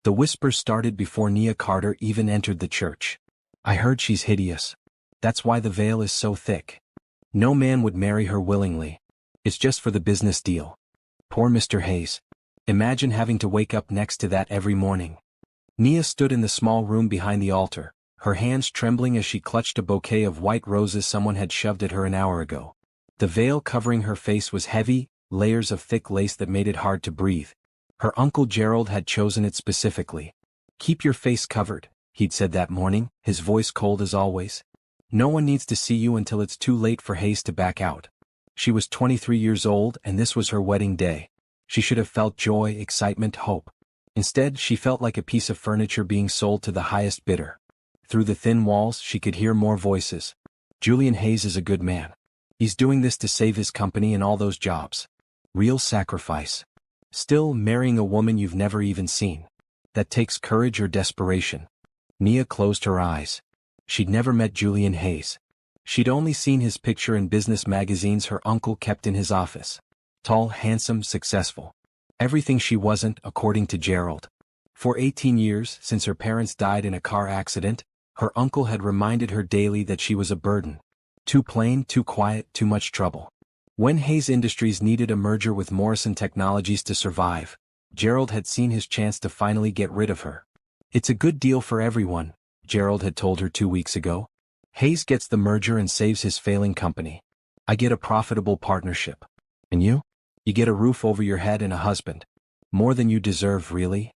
The whispers started before Nia Carter even entered the church. I heard she's hideous. That's why the veil is so thick. No man would marry her willingly. It's just for the business deal. Poor Mr. Hayes. Imagine having to wake up next to that every morning. Nia stood in the small room behind the altar, her hands trembling as she clutched a bouquet of white roses someone had shoved at her an hour ago. The veil covering her face was heavy, layers of thick lace that made it hard to breathe. Her Uncle Gerald had chosen it specifically. Keep your face covered, he'd said that morning, his voice cold as always. No one needs to see you until it's too late for Hayes to back out. She was 23 years old and this was her wedding day. She should have felt joy, excitement, hope. Instead, she felt like a piece of furniture being sold to the highest bidder. Through the thin walls, she could hear more voices. Julian Hayes is a good man. He's doing this to save his company and all those jobs. Real sacrifice. Still, marrying a woman you've never even seen. That takes courage or desperation. Nia closed her eyes. She'd never met Julian Hayes. She'd only seen his picture in business magazines her uncle kept in his office. Tall, handsome, successful. Everything she wasn't, according to Gerald. For 18 years, since her parents died in a car accident, her uncle had reminded her daily that she was a burden. Too plain, too quiet, too much trouble. When Hayes Industries needed a merger with Morrison Technologies to survive, Gerald had seen his chance to finally get rid of her. It's a good deal for everyone, Gerald had told her 2 weeks ago. Hayes gets the merger and saves his failing company. I get a profitable partnership. And you? You get a roof over your head and a husband. More than you deserve, really?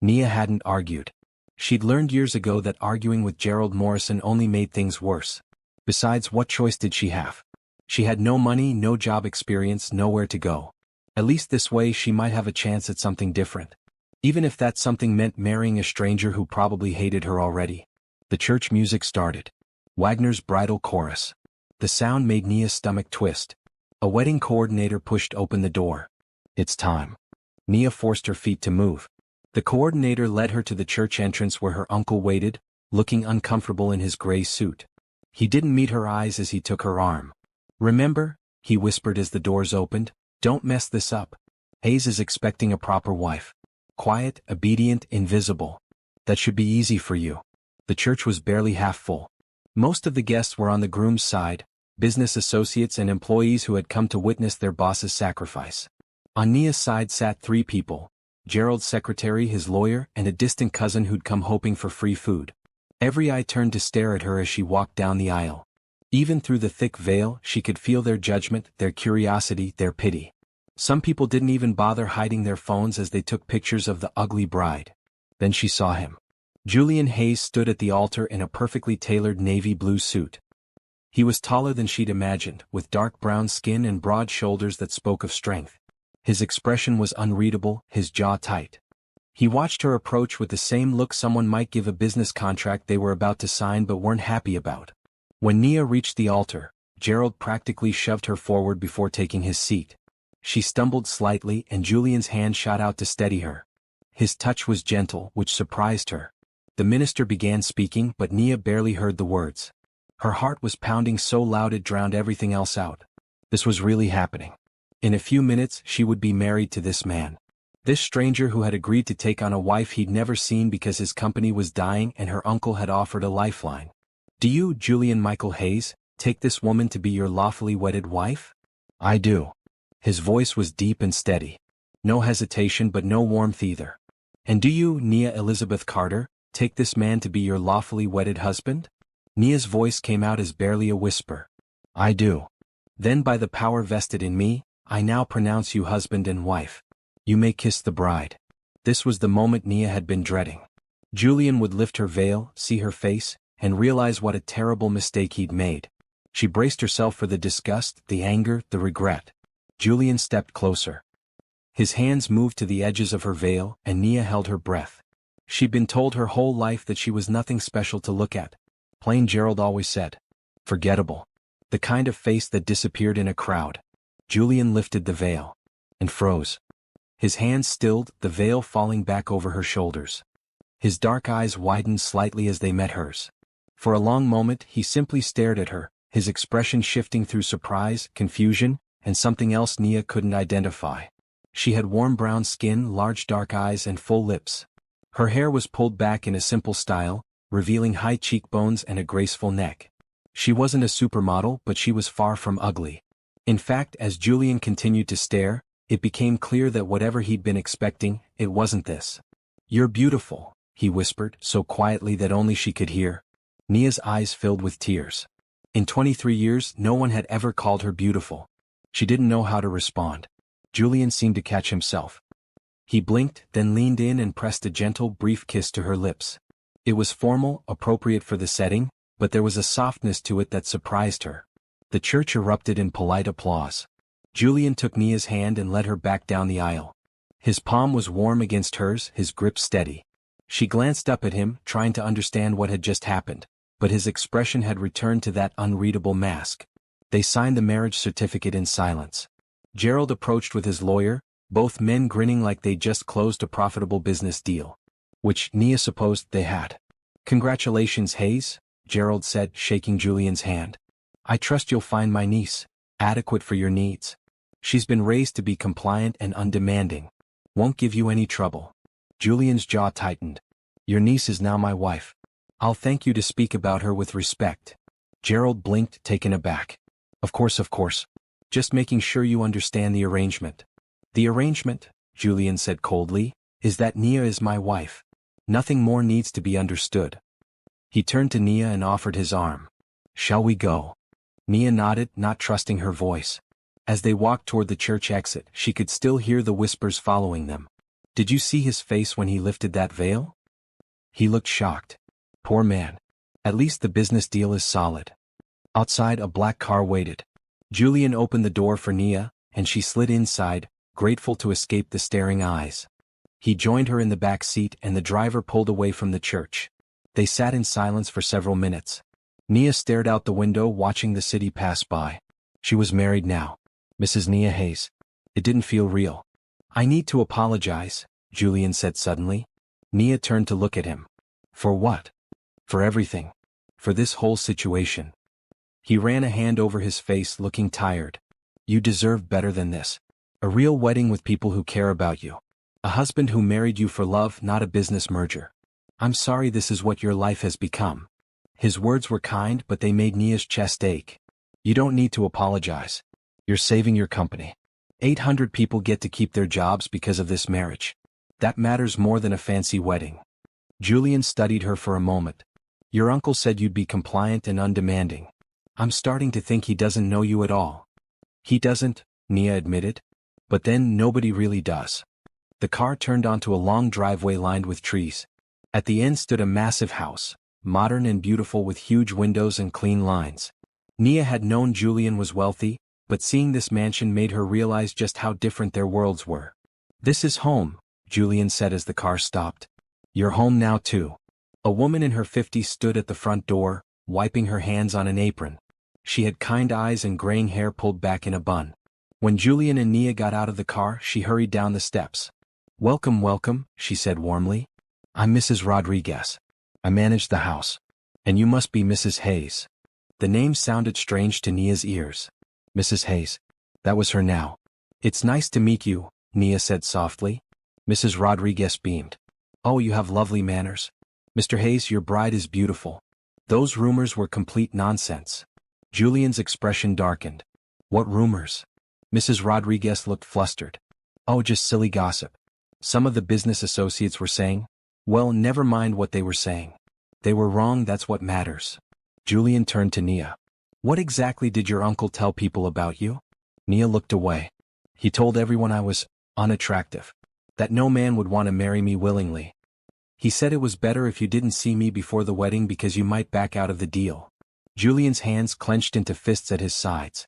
Nia hadn't argued. She'd learned years ago that arguing with Gerald Morrison only made things worse. Besides, what choice did she have? She had no money, no job experience, nowhere to go. At least this way she might have a chance at something different. Even if that something meant marrying a stranger who probably hated her already. The church music started. Wagner's Bridal Chorus. The sound made Nia's stomach twist. A wedding coordinator pushed open the door. It's time. Nia forced her feet to move. The coordinator led her to the church entrance where her uncle waited, looking uncomfortable in his gray suit. He didn't meet her eyes as he took her arm. Remember, he whispered as the doors opened, don't mess this up. Hayes is expecting a proper wife. Quiet, obedient, invisible. That should be easy for you. The church was barely half full. Most of the guests were on the groom's side, business associates and employees who had come to witness their boss's sacrifice. On Nia's side sat 3 people, Gerald's secretary, his lawyer, and a distant cousin who'd come hoping for free food. Every eye turned to stare at her as she walked down the aisle. Even through the thick veil, she could feel their judgment, their curiosity, their pity. Some people didn't even bother hiding their phones as they took pictures of the ugly bride. Then she saw him. Julian Hayes stood at the altar in a perfectly tailored navy blue suit. He was taller than she'd imagined, with dark brown skin and broad shoulders that spoke of strength. His expression was unreadable, his jaw tight. He watched her approach with the same look someone might give a business contract they were about to sign but weren't happy about. When Nia reached the altar, Gerald practically shoved her forward before taking his seat. She stumbled slightly and Julian's hand shot out to steady her. His touch was gentle, which surprised her. The minister began speaking, but Nia barely heard the words. Her heart was pounding so loud it drowned everything else out. This was really happening. In a few minutes she would be married to this man. This stranger who had agreed to take on a wife he'd never seen because his company was dying and her uncle had offered a lifeline. Do you, Julian Michael Hayes, take this woman to be your lawfully wedded wife? I do. His voice was deep and steady. No hesitation but no warmth either. And do you, Nia Elizabeth Carter, take this man to be your lawfully wedded husband? Nia's voice came out as barely a whisper. I do. Then by the power vested in me, I now pronounce you husband and wife. You may kiss the bride. This was the moment Nia had been dreading. Julian would lift her veil, see her face, and realize what a terrible mistake he'd made. She braced herself for the disgust, the anger, the regret. Julian stepped closer. His hands moved to the edges of her veil, and Nia held her breath. She'd been told her whole life that she was nothing special to look at. Plain, Gerald always said. Forgettable. The kind of face that disappeared in a crowd. Julian lifted the veil. And froze. His hands stilled, the veil falling back over her shoulders. His dark eyes widened slightly as they met hers. For a long moment he simply stared at her, his expression shifting through surprise, confusion, and something else Nia couldn't identify. She had warm brown skin, large dark eyes and full lips. Her hair was pulled back in a simple style, revealing high cheekbones and a graceful neck. She wasn't a supermodel, but she was far from ugly. In fact, as Julian continued to stare, it became clear that whatever he'd been expecting, it wasn't this. "You're beautiful," he whispered, so quietly that only she could hear. Nia's eyes filled with tears. In 23 years, no one had ever called her beautiful. She didn't know how to respond. Julian seemed to catch himself. He blinked, then leaned in and pressed a gentle, brief kiss to her lips. It was formal, appropriate for the setting, but there was a softness to it that surprised her. The church erupted in polite applause. Julian took Nia's hand and led her back down the aisle. His palm was warm against hers, his grip steady. She glanced up at him, trying to understand what had just happened, but his expression had returned to that unreadable mask. They signed the marriage certificate in silence. Gerald approached with his lawyer, both men grinning like they'd just closed a profitable business deal. Which Nia supposed they had. "Congratulations, Hayes," Gerald said, shaking Julian's hand. "I trust you'll find my niece adequate for your needs. She's been raised to be compliant and undemanding. Won't give you any trouble." Julian's jaw tightened. "Your niece is now my wife. I'll thank you to speak about her with respect." Gerald blinked, taken aback. Of course. Just making sure you understand the arrangement." "The arrangement," Julian said coldly, "is that Nia is my wife. Nothing more needs to be understood." He turned to Nia and offered his arm. "Shall we go?" Nia nodded, not trusting her voice. As they walked toward the church exit, she could still hear the whispers following them. "Did you see his face when he lifted that veil?" He looked shocked. "Poor man. At least the business deal is solid." Outside, a black car waited. Julian opened the door for Nia, and she slid inside, grateful to escape the staring eyes. He joined her in the back seat and the driver pulled away from the church. They sat in silence for several minutes. Nia stared out the window, watching the city pass by. She was married now. Mrs. Nia Hayes. It didn't feel real. "I need to apologize," Julian said suddenly. Nia turned to look at him. "For what?" "For everything. For this whole situation." He ran a hand over his face, looking tired. "You deserve better than this. A real wedding with people who care about you. A husband who married you for love, not a business merger. I'm sorry this is what your life has become." His words were kind, but they made Nia's chest ache. "You don't need to apologize. You're saving your company. 800 people get to keep their jobs because of this marriage. That matters more than a fancy wedding." Julian studied her for a moment. "Your uncle said you'd be compliant and undemanding. I'm starting to think he doesn't know you at all." "He doesn't," Nia admitted. "But then nobody really does." The car turned onto a long driveway lined with trees. At the end stood a massive house, modern and beautiful with huge windows and clean lines. Nia had known Julian was wealthy, but seeing this mansion made her realize just how different their worlds were. "This is home," Julian said as the car stopped. "You're home now too." A woman in her 50s stood at the front door, wiping her hands on an apron. She had kind eyes and graying hair pulled back in a bun. When Julian and Nia got out of the car, she hurried down the steps. Welcome," she said warmly. "I'm Mrs. Rodriguez. I manage the house. And you must be Mrs. Hayes." The name sounded strange to Nia's ears. Mrs. Hayes. That was her now. "It's nice to meet you," Nia said softly. Mrs. Rodriguez beamed. "Oh, you have lovely manners. Mr. Hayes, your bride is beautiful." Those rumors were complete nonsense. Julian's expression darkened. "What rumors?" Mrs. Rodriguez looked flustered. "Oh, just silly gossip. Some of the business associates were saying." "Well, never mind what they were saying. They were wrong, that's what matters." Julian turned to Nia. "What exactly did your uncle tell people about you?" Nia looked away. "He told everyone I was unattractive. That no man would want to marry me willingly. He said it was better if you didn't see me before the wedding because you might back out of the deal." Julian's hands clenched into fists at his sides.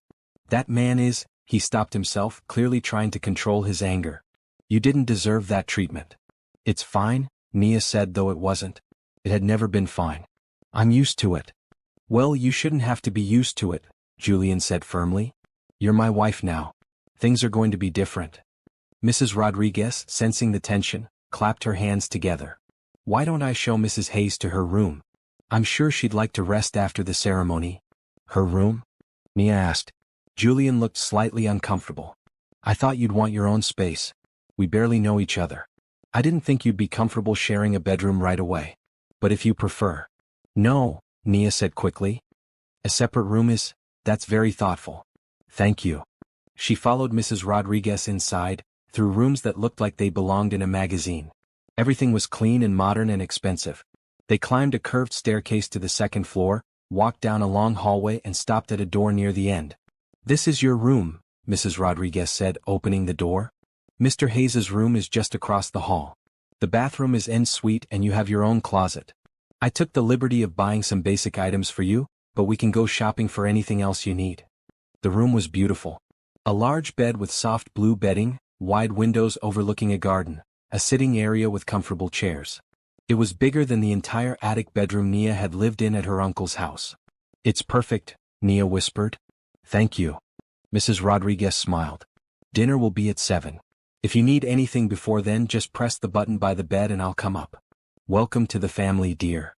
"That man is—" He stopped himself, clearly trying to control his anger. "You didn't deserve that treatment." "It's fine," Nia said, though it wasn't. It had never been fine. "I'm used to it." "Well, you shouldn't have to be used to it," Julian said firmly. "You're my wife now. Things are going to be different." Mrs. Rodriguez, sensing the tension, clapped her hands together. "Why don't I show Mrs. Hayes to her room? I'm sure she'd like to rest after the ceremony." "Her room?" Nia asked. Julian looked slightly uncomfortable. "I thought you'd want your own space. We barely know each other." I didn't think you'd be comfortable sharing a bedroom right away. But if you prefer. No, Nia said quickly. A separate room that's very thoughtful. Thank you. She followed Mrs. Rodriguez inside, through rooms that looked like they belonged in a magazine. Everything was clean and modern and expensive. They climbed a curved staircase to the second floor, walked down a long hallway and stopped at a door near the end. This is your room, Mrs. Rodriguez said, opening the door. Mr. Hayes's room is just across the hall. The bathroom is en suite and you have your own closet. I took the liberty of buying some basic items for you, but we can go shopping for anything else you need. The room was beautiful. A large bed with soft blue bedding, wide windows overlooking a garden, a sitting area with comfortable chairs. It was bigger than the entire attic bedroom Nia had lived in at her uncle's house. It's perfect, Nia whispered. Thank you. Mrs. Rodriguez smiled. Dinner will be at 7. If you need anything before then, just press the button by the bed and I'll come up. Welcome to the family, dear.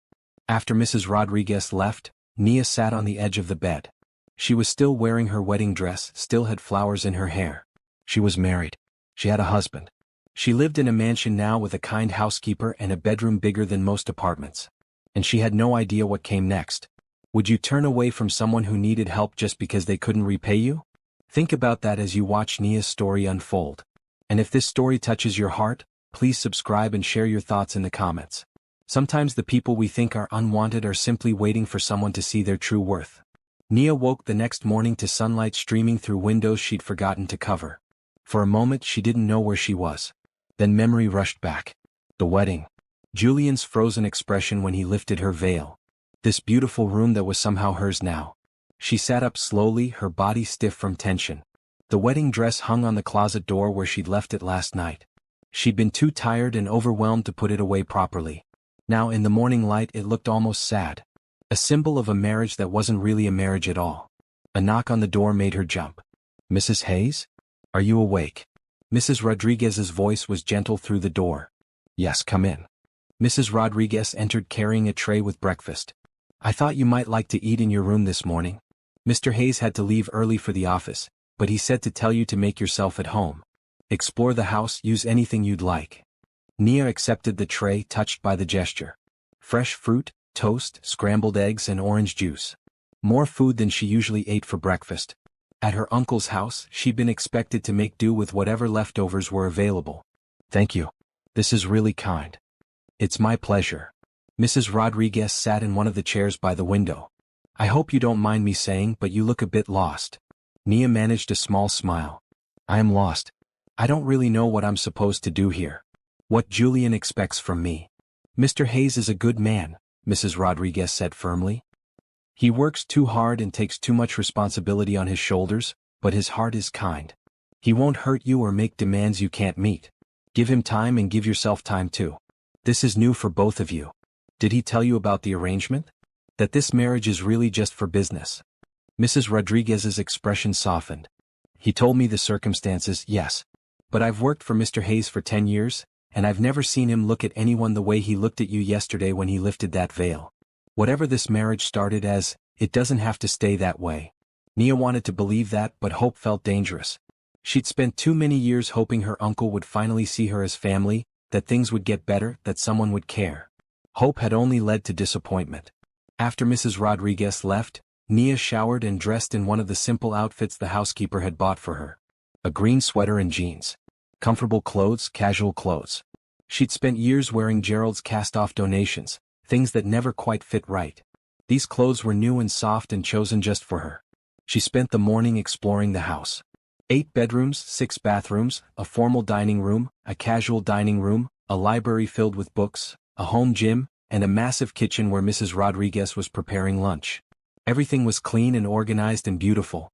After Mrs. Rodriguez left, Nia sat on the edge of the bed. She was still wearing her wedding dress, still had flowers in her hair. She was married. She had a husband. She lived in a mansion now with a kind housekeeper and a bedroom bigger than most apartments. And she had no idea what came next. Would you turn away from someone who needed help just because they couldn't repay you? Think about that as you watch Nia's story unfold. And if this story touches your heart, please subscribe and share your thoughts in the comments. Sometimes the people we think are unwanted are simply waiting for someone to see their true worth. Nia woke the next morning to sunlight streaming through windows she'd forgotten to cover. For a moment she didn't know where she was. Then memory rushed back. The wedding. Julian's frozen expression when he lifted her veil. This beautiful room that was somehow hers now. She sat up slowly, her body stiff from tension. The wedding dress hung on the closet door where she'd left it last night. She'd been too tired and overwhelmed to put it away properly. Now in the morning light it looked almost sad. A symbol of a marriage that wasn't really a marriage at all. A knock on the door made her jump. Mrs. Hayes? Are you awake? Mrs. Rodriguez's voice was gentle through the door. Yes, come in. Mrs. Rodriguez entered carrying a tray with breakfast. I thought you might like to eat in your room this morning. Mr. Hayes had to leave early for the office, but he said to tell you to make yourself at home. Explore the house, use anything you'd like. Nia accepted the tray, touched by the gesture. Fresh fruit, toast, scrambled eggs and orange juice. More food than she usually ate for breakfast. At her uncle's house, she'd been expected to make do with whatever leftovers were available. Thank you. This is really kind. It's my pleasure. Mrs. Rodriguez sat in one of the chairs by the window. I hope you don't mind me saying, but you look a bit lost. Nia managed a small smile. I am lost. I don't really know what I'm supposed to do here. What Julian expects from me. Mr. Hayes is a good man, Mrs. Rodriguez said firmly. He works too hard and takes too much responsibility on his shoulders, but his heart is kind. He won't hurt you or make demands you can't meet. Give him time and give yourself time too. This is new for both of you. Did he tell you about the arrangement? That this marriage is really just for business? Mrs. Rodriguez's expression softened. He told me the circumstances, yes. But I've worked for Mr. Hayes for 10 years, and I've never seen him look at anyone the way he looked at you yesterday when he lifted that veil. Whatever this marriage started as, it doesn't have to stay that way. Nia wanted to believe that, but hope felt dangerous. She'd spent too many years hoping her uncle would finally see her as family, that things would get better, that someone would care. Hope had only led to disappointment. After Mrs. Rodriguez left, Nia showered and dressed in one of the simple outfits the housekeeper had bought for her. A green sweater and jeans. Comfortable clothes, casual clothes. She'd spent years wearing Gerald's cast-off donations, things that never quite fit right. These clothes were new and soft and chosen just for her. She spent the morning exploring the house. 8 bedrooms, 6 bathrooms, a formal dining room, a casual dining room, a library filled with books, a home gym, and a massive kitchen where Mrs. Rodriguez was preparing lunch. Everything was clean and organized and beautiful.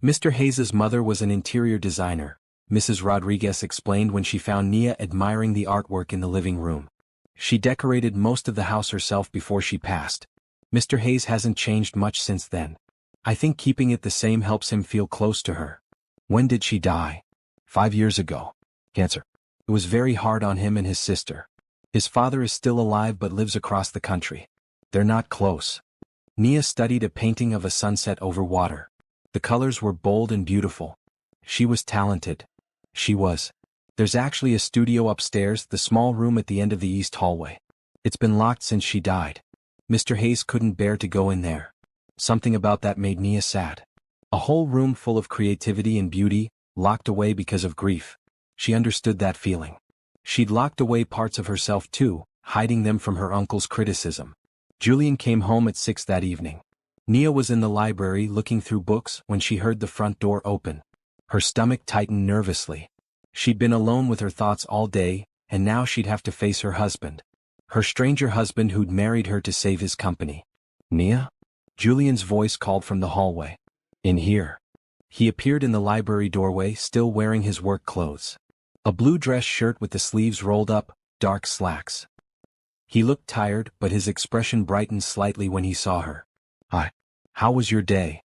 Mr. Hayes's mother was an interior designer, Mrs. Rodriguez explained when she found Nia admiring the artwork in the living room. She decorated most of the house herself before she passed. Mr. Hayes hasn't changed much since then. I think keeping it the same helps him feel close to her. When did she die? 5 years ago. Cancer. It was very hard on him and his sister. His father is still alive but lives across the country. They're not close. Nia studied a painting of a sunset over water. The colors were bold and beautiful. She was talented. She was. There's actually a studio upstairs, the small room at the end of the east hallway. It's been locked since she died. Mr. Hayes couldn't bear to go in there. Something about that made Nia sad. A whole room full of creativity and beauty, locked away because of grief. She understood that feeling. She'd locked away parts of herself too, hiding them from her uncle's criticism. Julian came home at 6 that evening. Nia was in the library looking through books when she heard the front door open. Her stomach tightened nervously. She'd been alone with her thoughts all day, and now she'd have to face her husband. Her stranger husband who'd married her to save his company. "Nia?" Julian's voice called from the hallway. "In here." He appeared in the library doorway, still wearing his work clothes. A blue dress shirt with the sleeves rolled up, dark slacks. He looked tired, but his expression brightened slightly when he saw her. "Hi. How was your day?"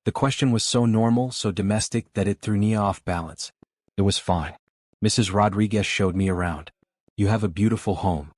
The question was so normal, so domestic, that it threw Nia off balance. "It was fine. Mrs. Rodriguez showed me around. You have a beautiful home.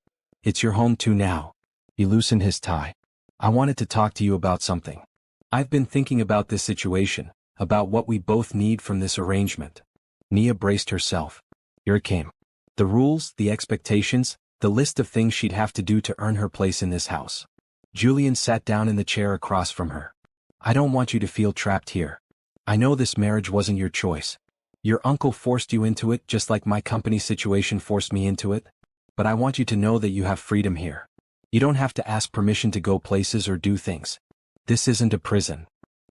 It's your home too now." He loosened his tie. "I wanted to talk to you about something. I've been thinking about this situation, about what we both need from this arrangement." Nia braced herself. Here it came. The rules, the expectations, the list of things she'd have to do to earn her place in this house. Julian sat down in the chair across from her. "I don't want you to feel trapped here. I know this marriage wasn't your choice. Your uncle forced you into it just like my company situation forced me into it. But I want you to know that you have freedom here. You don't have to ask permission to go places or do things. This isn't a prison."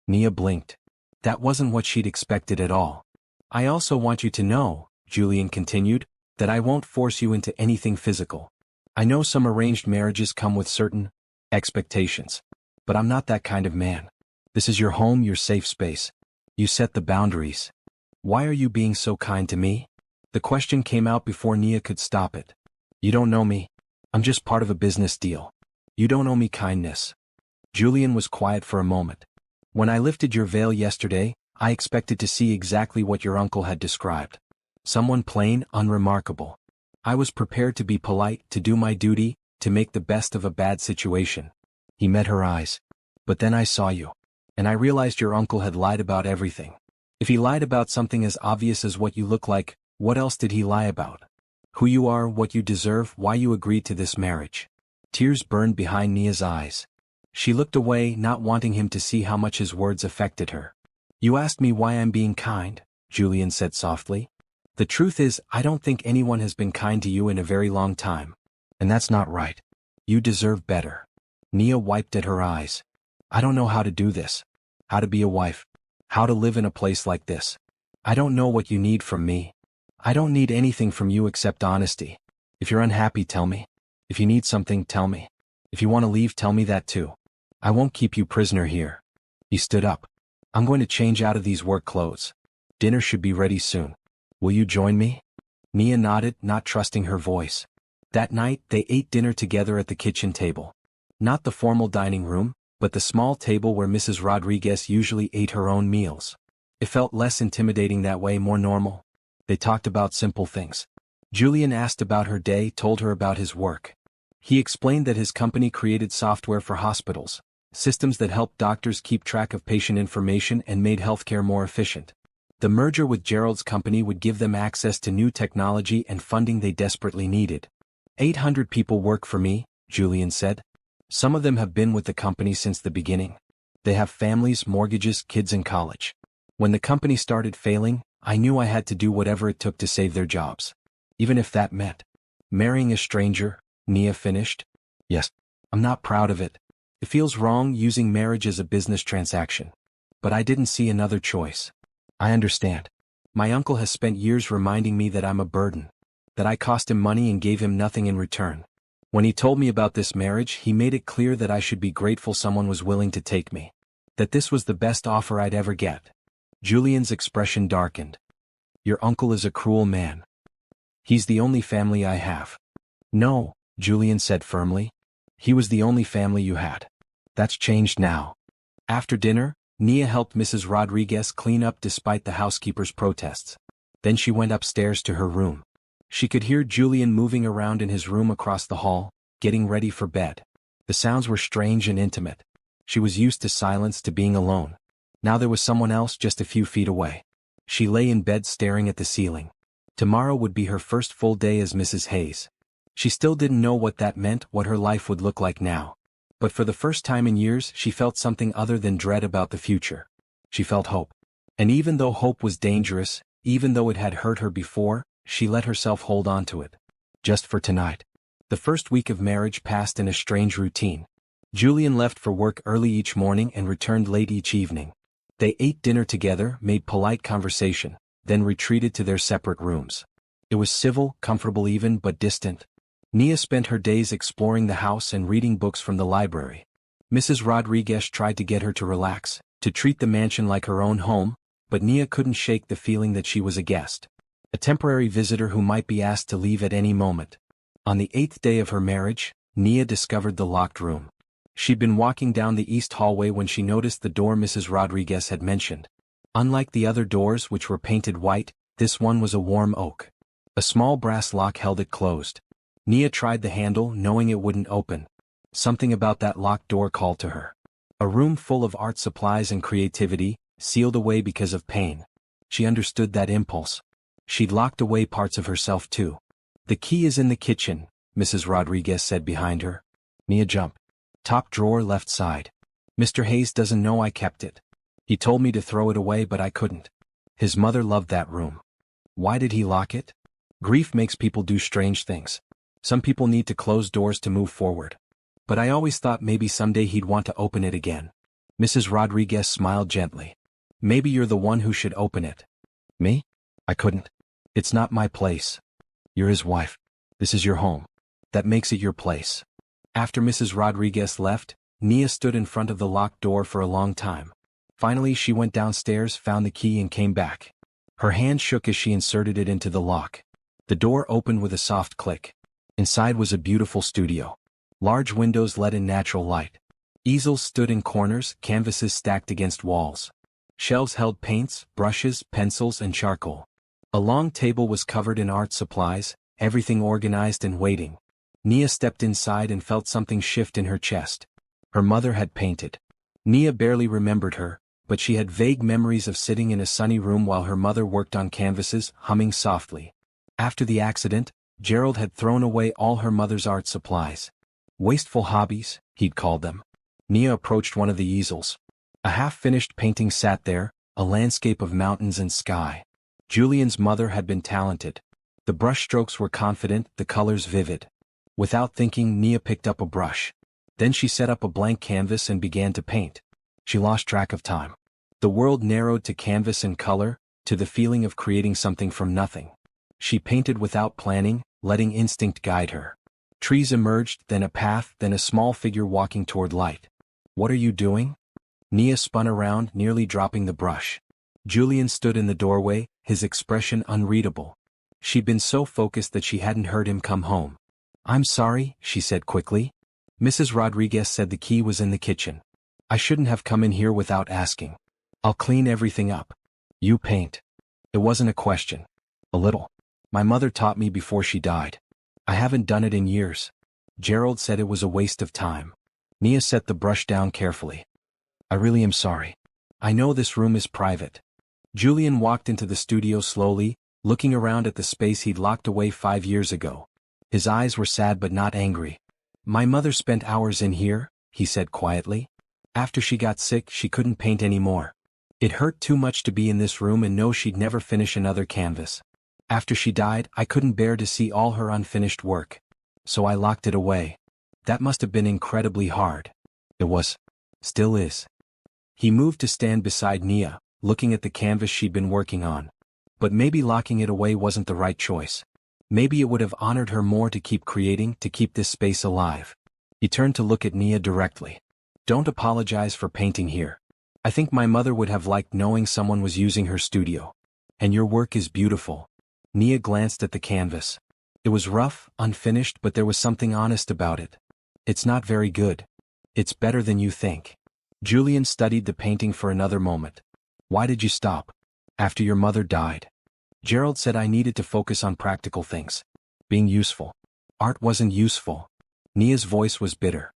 Nia blinked. That wasn't what she'd expected at all. "I also want you to know," Julian continued, "that I won't force you into anything physical. I know some arranged marriages come with certain expectations. But I'm not that kind of man. This is your home, your safe space. You set the boundaries. Why are you being so kind to me?" The question came out before Nia could stop it. "You don't know me. I'm just part of a business deal. You don't owe me kindness." Julian was quiet for a moment. "When I lifted your veil yesterday, I expected to see exactly what your uncle had described. Someone plain, unremarkable. I was prepared to be polite, to do my duty, to make the best of a bad situation." He met her eyes. "But then I saw you. And I realized your uncle had lied about everything. If he lied about something as obvious as what you look like, what else did he lie about? Who you are, what you deserve, why you agreed to this marriage." Tears burned behind Nia's eyes. She looked away, not wanting him to see how much his words affected her. "You asked me why I'm being kind," Julian said softly. "The truth is, I don't think anyone has been kind to you in a very long time. And that's not right. You deserve better." Nia wiped at her eyes. "I don't know how to do this. How to be a wife. How to live in a place like this. I don't know what you need from me. I don't need anything from you except honesty. If you're unhappy, tell me. If you need something, tell me. If you want to leave, tell me that too. I won't keep you prisoner here." He stood up. "I'm going to change out of these work clothes. Dinner should be ready soon. Will you join me?" Nia nodded, not trusting her voice. That night, they ate dinner together at the kitchen table. Not the formal dining room, but the small table where Mrs. Rodriguez usually ate her own meals. It felt less intimidating that way, more normal. They talked about simple things. Julian asked about her day, told her about his work. He explained that his company created software for hospitals, systems that helped doctors keep track of patient information and made healthcare more efficient. The merger with Gerald's company would give them access to new technology and funding they desperately needed. 800 people work for me," Julian said. "Some of them have been with the company since the beginning. They have families, mortgages, kids in college. When the company started failing, I knew I had to do whatever it took to save their jobs. Even if that meant marrying a stranger," Nia finished. "Yes. I'm not proud of it. It feels wrong using marriage as a business transaction. But I didn't see another choice. I understand. My uncle has spent years reminding me that I'm a burden. That I cost him money and gave him nothing in return. When he told me about this marriage, he made it clear that I should be grateful someone was willing to take me. That this was the best offer I'd ever get." Julian's expression darkened. "Your uncle is a cruel man. He's the only family I have." "No," Julian said firmly. "He was the only family you had. That's changed now." After dinner, Nia helped Mrs. Rodriguez clean up despite the housekeeper's protests. Then she went upstairs to her room. She could hear Julian moving around in his room across the hall, getting ready for bed. The sounds were strange and intimate. She was used to silence, to being alone. Now there was someone else just a few feet away. She lay in bed staring at the ceiling. Tomorrow would be her first full day as Mrs. Hayes. She still didn't know what that meant, what her life would look like now. But for the first time in years she felt something other than dread about the future. She felt hope. And even though hope was dangerous, even though it had hurt her before, she let herself hold on to it. Just for tonight. The first week of marriage passed in a strange routine. Julian left for work early each morning and returned late each evening. They ate dinner together, made polite conversation, then retreated to their separate rooms. It was civil, comfortable even, but distant. Nia spent her days exploring the house and reading books from the library. Mrs. Rodriguez tried to get her to relax, to treat the mansion like her own home, but Nia couldn't shake the feeling that she was a guest. A temporary visitor who might be asked to leave at any moment. On the 8th day of her marriage, Nia discovered the locked room. She'd been walking down the east hallway when she noticed the door Mrs. Rodriguez had mentioned. Unlike the other doors which were painted white, this one was a warm oak. A small brass lock held it closed. Nia tried the handle, knowing it wouldn't open. Something about that locked door called to her. A room full of art supplies and creativity, sealed away because of pain. She understood that impulse. She'd locked away parts of herself too. The key is in the kitchen, Mrs. Rodriguez said behind her. Nia jumped. Top drawer left side. Mr. Hayes doesn't know I kept it. He told me to throw it away but I couldn't. His mother loved that room. Why did he lock it? Grief makes people do strange things. Some people need to close doors to move forward. But I always thought maybe someday he'd want to open it again. Mrs. Rodriguez smiled gently. Maybe you're the one who should open it. Me? I couldn't. It's not my place. You're his wife. This is your home. That makes it your place. After Mrs. Rodriguez left, Nia stood in front of the locked door for a long time. Finally she went downstairs, found the key and came back. Her hand shook as she inserted it into the lock. The door opened with a soft click. Inside was a beautiful studio. Large windows let in natural light. Easels stood in corners, canvases stacked against walls. Shelves held paints, brushes, pencils and charcoal. A long table was covered in art supplies, everything organized and waiting. Nia stepped inside and felt something shift in her chest. Her mother had painted. Nia barely remembered her, but she had vague memories of sitting in a sunny room while her mother worked on canvases, humming softly. After the accident, Gerald had thrown away all her mother's art supplies. Wasteful hobbies, he'd called them. Nia approached one of the easels. A half-finished painting sat there, a landscape of mountains and sky. Julian's mother had been talented. The brushstrokes were confident, the colors vivid. Without thinking, Nia picked up a brush. Then she set up a blank canvas and began to paint. She lost track of time. The world narrowed to canvas and color, to the feeling of creating something from nothing. She painted without planning, letting instinct guide her. Trees emerged, then a path, then a small figure walking toward light. What are you doing? Nia spun around, nearly dropping the brush. Julian stood in the doorway, his expression unreadable. She'd been so focused that she hadn't heard him come home. I'm sorry, she said quickly. Mrs. Rodriguez said the key was in the kitchen. I shouldn't have come in here without asking. I'll clean everything up. You paint. It wasn't a question. A little. My mother taught me before she died. I haven't done it in years. Gerald said it was a waste of time. Nia set the brush down carefully. I really am sorry. I know this room is private. Julian walked into the studio slowly, looking around at the space he'd locked away 5 years ago. His eyes were sad but not angry. My mother spent hours in here, he said quietly. After she got sick, she couldn't paint anymore. It hurt too much to be in this room and know she'd never finish another canvas. After she died, I couldn't bear to see all her unfinished work. So I locked it away. That must have been incredibly hard. It was. Still is. He moved to stand beside Nia, looking at the canvas she'd been working on. But maybe locking it away wasn't the right choice. Maybe it would have honored her more to keep creating, to keep this space alive. He turned to look at Nia directly. Don't apologize for painting here. I think my mother would have liked knowing someone was using her studio. And your work is beautiful. Nia glanced at the canvas. It was rough, unfinished, but there was something honest about it. It's not very good. It's better than you think. Julian studied the painting for another moment. Why did you stop? After your mother died. Gerald said I needed to focus on practical things. Being useful. Art wasn't useful. Nia's voice was bitter.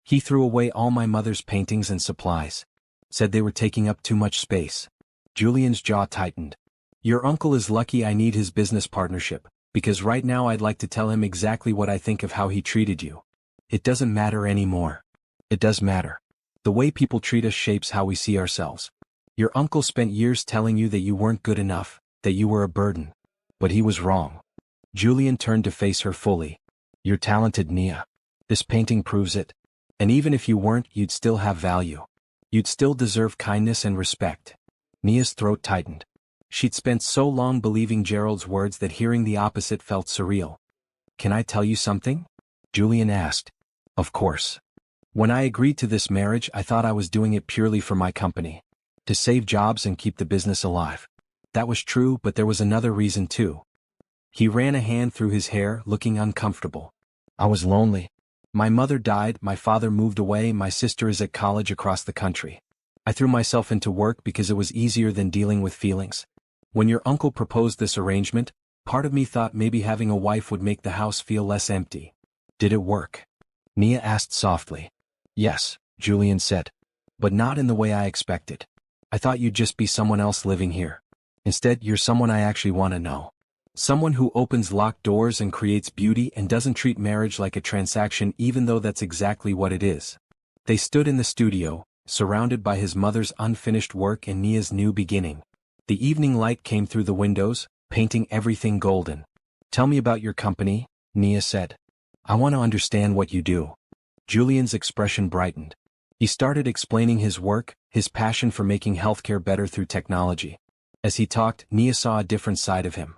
He threw away all my mother's paintings and supplies. Said they were taking up too much space. Julian's jaw tightened. Your uncle is lucky I need his business partnership, because right now I'd like to tell him exactly what I think of how he treated you. It doesn't matter anymore. It does matter. The way people treat us shapes how we see ourselves. Your uncle spent years telling you that you weren't good enough, that you were a burden. But he was wrong. Julian turned to face her fully. You're talented, Nia. This painting proves it. And even if you weren't, you'd still have value. You'd still deserve kindness and respect. Nia's throat tightened. She'd spent so long believing Gerald's words that hearing the opposite felt surreal. Can I tell you something? Julian asked. Of course. When I agreed to this marriage, I thought I was doing it purely for my company. To save jobs and keep the business alive. That was true, but there was another reason too. He ran a hand through his hair, looking uncomfortable. I was lonely. My mother died, my father moved away, my sister is at college across the country. I threw myself into work because it was easier than dealing with feelings. When your uncle proposed this arrangement, part of me thought maybe having a wife would make the house feel less empty. Did it work? Nia asked softly. Yes, Julian said. But not in the way I expected. I thought you'd just be someone else living here. Instead, you're someone I actually want to know. Someone who opens locked doors and creates beauty and doesn't treat marriage like a transaction, even though that's exactly what it is. They stood in the studio, surrounded by his mother's unfinished work and Nia's new beginning. The evening light came through the windows, painting everything golden. Tell me about your company, Nia said. I want to understand what you do. Julian's expression brightened. He started explaining his work, his passion for making healthcare better through technology. As he talked, Nia saw a different side of him.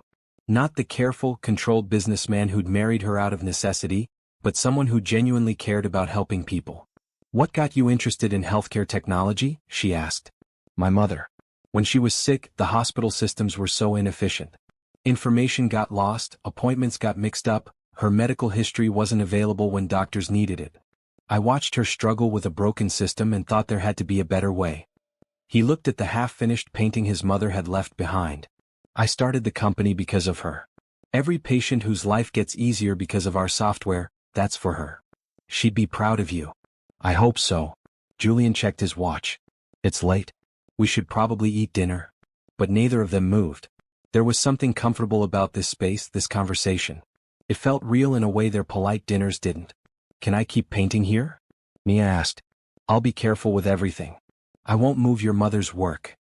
Not the careful, controlled businessman who'd married her out of necessity, but someone who genuinely cared about helping people. What got you interested in healthcare technology? She asked. My mother. When she was sick, the hospital systems were so inefficient. Information got lost, appointments got mixed up, her medical history wasn't available when doctors needed it. I watched her struggle with a broken system and thought there had to be a better way. He looked at the half-finished painting his mother had left behind. I started the company because of her. Every patient whose life gets easier because of our software, that's for her. She'd be proud of you. I hope so. Julian checked his watch. It's late. We should probably eat dinner. But neither of them moved. There was something comfortable about this space, this conversation. It felt real in a way their polite dinners didn't. Can I keep painting here? Nia asked. I'll be careful with everything. I won't move your mother's work.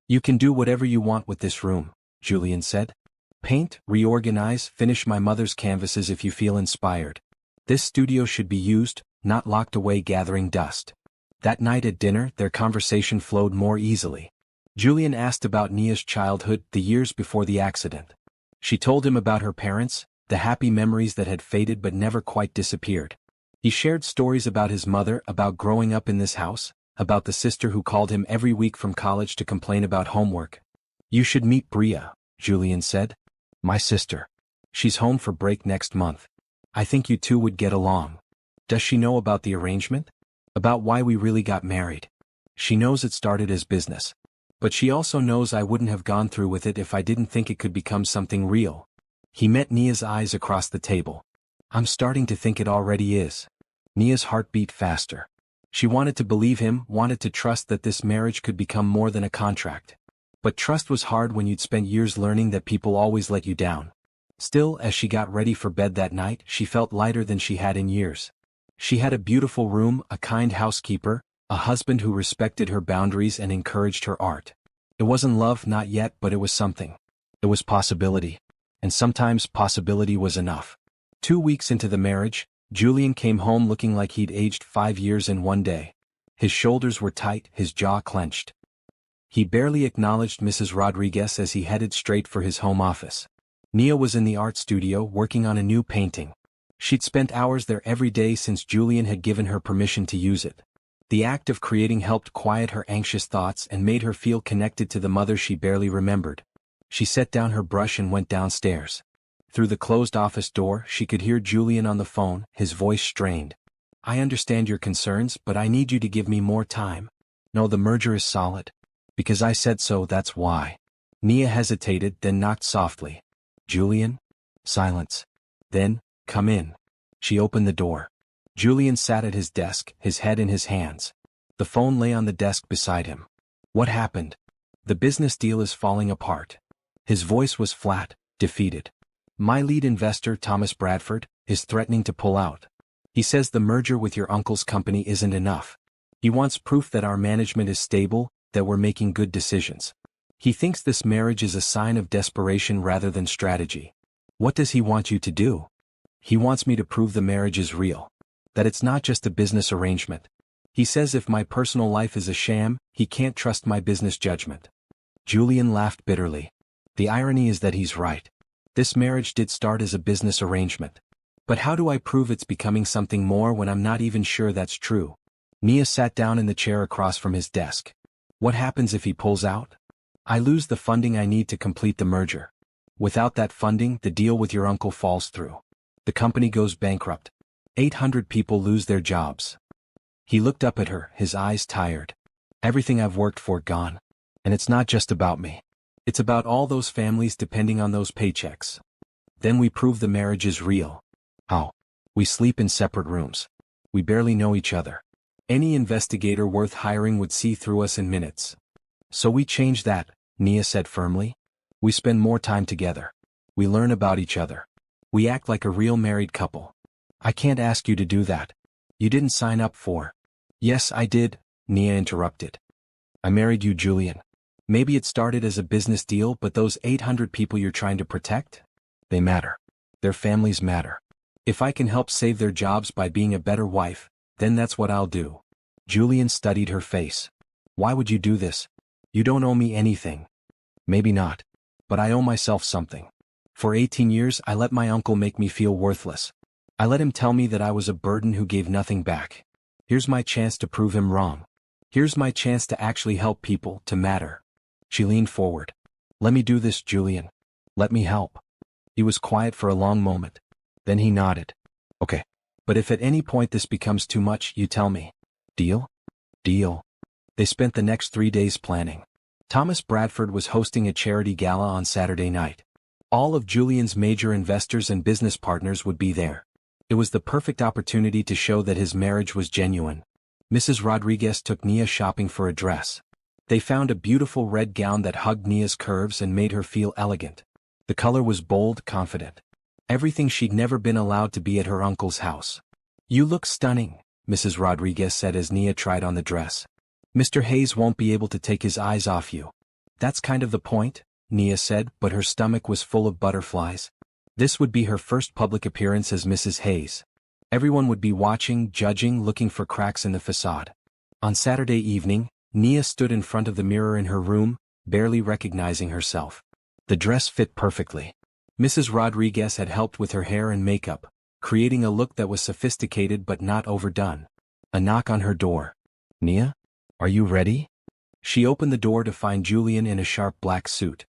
You can do whatever you want with this room, Julian said. Paint, reorganize, finish my mother's canvases if you feel inspired. This studio should be used, not locked away gathering dust. That night at dinner, their conversation flowed more easily. Julian asked about Nia's childhood, the years before the accident. She told him about her parents, the happy memories that had faded but never quite disappeared. He shared stories about his mother, about growing up in this house, about the sister who called him every week from college to complain about homework. You should meet Bria, Julian said. My sister. She's home for break next month. I think you two would get along. Does she know about the arrangement? About why we really got married? She knows it started as business. But she also knows I wouldn't have gone through with it if I didn't think it could become something real. He met Nia's eyes across the table. I'm starting to think it already is. Nia's heart beat faster. She wanted to believe him, wanted to trust that this marriage could become more than a contract. But trust was hard when you'd spent years learning that people always let you down. Still, as she got ready for bed that night, she felt lighter than she had in years. She had a beautiful room, a kind housekeeper, a husband who respected her boundaries and encouraged her art. It wasn't love, not yet, but it was something. It was possibility. And sometimes possibility was enough. 2 weeks into the marriage, Julian came home looking like he'd aged 5 years in one day. His shoulders were tight, his jaw clenched. He barely acknowledged Mrs. Rodriguez as he headed straight for his home office. Nia was in the art studio working on a new painting. She'd spent hours there every day since Julian had given her permission to use it. The act of creating helped quiet her anxious thoughts and made her feel connected to the mother she barely remembered. She set down her brush and went downstairs. Through the closed office door, she could hear Julian on the phone, his voice strained. I understand your concerns, but I need you to give me more time. No, the merger is solid. Because I said so, that's why. Nia hesitated, then knocked softly. Julian? Silence. Then, come in. She opened the door. Julian sat at his desk, his head in his hands. The phone lay on the desk beside him. What happened? The business deal is falling apart. His voice was flat, defeated. My lead investor, Thomas Bradford, is threatening to pull out. He says the merger with your uncle's company isn't enough. He wants proof that our management is stable, that we're making good decisions. He thinks this marriage is a sign of desperation rather than strategy. What does he want you to do? He wants me to prove the marriage is real. That it's not just a business arrangement. He says if my personal life is a sham, he can't trust my business judgment. Julian laughed bitterly. The irony is that he's right. This marriage did start as a business arrangement. But how do I prove it's becoming something more when I'm not even sure that's true? Nia sat down in the chair across from his desk. What happens if he pulls out? I lose the funding I need to complete the merger. Without that funding, the deal with your uncle falls through. The company goes bankrupt. 800 people lose their jobs. He looked up at her, his eyes tired. Everything I've worked for gone. And it's not just about me. It's about all those families depending on those paychecks. Then we prove the marriage is real. How? We sleep in separate rooms. We barely know each other. Any investigator worth hiring would see through us in minutes. So we change that, Nia said firmly. We spend more time together. We learn about each other. We act like a real married couple. I can't ask you to do that. You didn't sign up for. Yes, I did, Nia interrupted. I married you, Julian. Maybe it started as a business deal, but those 800 people you're trying to protect? They matter. Their families matter. If I can help save their jobs by being a better wife, then that's what I'll do. Julian studied her face. Why would you do this? You don't owe me anything. Maybe not. But I owe myself something. For 18 years I let my uncle make me feel worthless. I let him tell me that I was a burden who gave nothing back. Here's my chance to prove him wrong. Here's my chance to actually help people, to matter. She leaned forward. Let me do this, Julian. Let me help. He was quiet for a long moment. Then he nodded. Okay. But if at any point this becomes too much, you tell me. Deal? Deal. They spent the next 3 days planning. Thomas Bradford was hosting a charity gala on Saturday night. All of Julian's major investors and business partners would be there. It was the perfect opportunity to show that his marriage was genuine. Mrs. Rodriguez took Nia shopping for a dress. They found a beautiful red gown that hugged Nia's curves and made her feel elegant. The color was bold, confident. Everything she'd never been allowed to be at her uncle's house. You look stunning, Mrs. Rodriguez said as Nia tried on the dress. Mr. Hayes won't be able to take his eyes off you. That's kind of the point, Nia said, but her stomach was full of butterflies. This would be her first public appearance as Mrs. Hayes. Everyone would be watching, judging, looking for cracks in the facade. On Saturday evening, Nia stood in front of the mirror in her room, barely recognizing herself. The dress fit perfectly. Mrs. Rodriguez had helped with her hair and makeup, creating a look that was sophisticated but not overdone. A knock on her door. Nia? Are you ready? She opened the door to find Julian in a sharp black suit.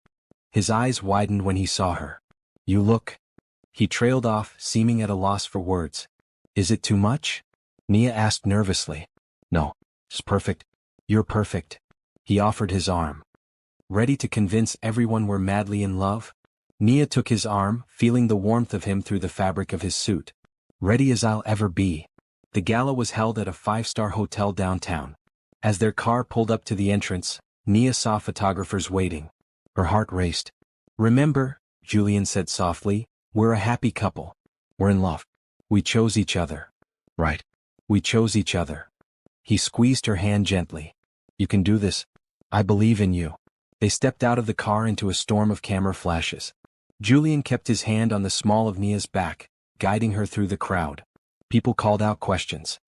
His eyes widened when he saw her. You look. He trailed off, seeming at a loss for words. Is it too much? Nia asked nervously. No. It's perfect. You're perfect. He offered his arm. Ready to convince everyone we're madly in love? Nia took his arm, feeling the warmth of him through the fabric of his suit. Ready as I'll ever be. The gala was held at a 5-star hotel downtown. As their car pulled up to the entrance, Nia saw photographers waiting. Her heart raced. Remember, Julian said softly, we're a happy couple. We're in love. We chose each other. Right. We chose each other. He squeezed her hand gently. You can do this. I believe in you. They stepped out of the car into a storm of camera flashes. Julian kept his hand on the small of Nia's back, guiding her through the crowd. People called out questions.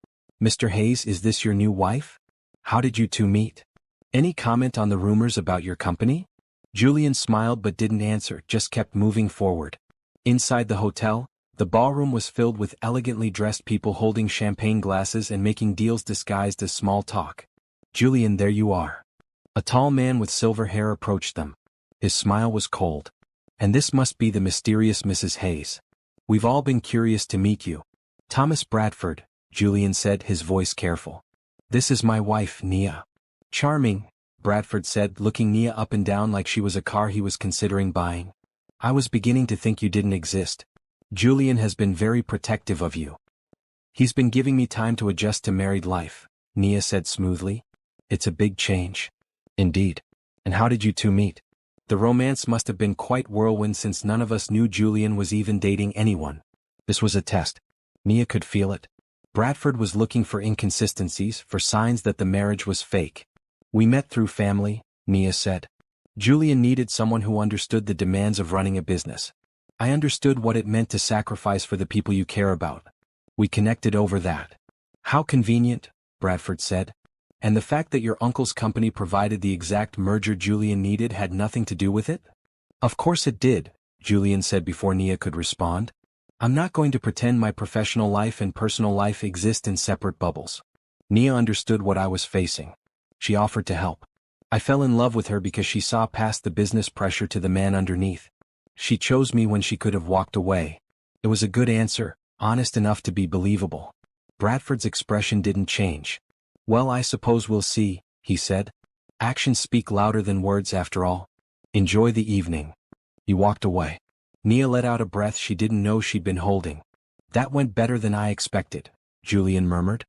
Mr. Hayes, is this your new wife? How did you two meet? Any comment on the rumors about your company? Julian smiled but didn't answer, just kept moving forward. Inside the hotel, the ballroom was filled with elegantly dressed people holding champagne glasses and making deals disguised as small talk. Julian, there you are. A tall man with silver hair approached them. His smile was cold. And this must be the mysterious Mrs. Hayes. We've all been curious to meet you. Thomas Bradford, Julian said, his voice careful. This is my wife, Nia. Charming, Bradford said, looking Nia up and down like she was a car he was considering buying. I was beginning to think you didn't exist. Julian has been very protective of you. He's been giving me time to adjust to married life, Nia said smoothly. It's a big change. Indeed. And how did you two meet? The romance must have been quite whirlwind since none of us knew Julian was even dating anyone. This was a test. Nia could feel it. Bradford was looking for inconsistencies, for signs that the marriage was fake. We met through family, Nia said. Julian needed someone who understood the demands of running a business. I understood what it meant to sacrifice for the people you care about. We connected over that. How convenient, Bradford said. And the fact that your uncle's company provided the exact merger Julian needed had nothing to do with it? Of course it did, Julian said before Nia could respond. I'm not going to pretend my professional life and personal life exist in separate bubbles. Nia understood what I was facing. She offered to help. I fell in love with her because she saw past the business pressure to the man underneath. She chose me when she could have walked away. It was a good answer, honest enough to be believable. Bradford's expression didn't change. Well, I suppose we'll see, he said. Actions speak louder than words after all. Enjoy the evening. He walked away. Nia let out a breath she didn't know she'd been holding. That went better than I expected, Julian murmured.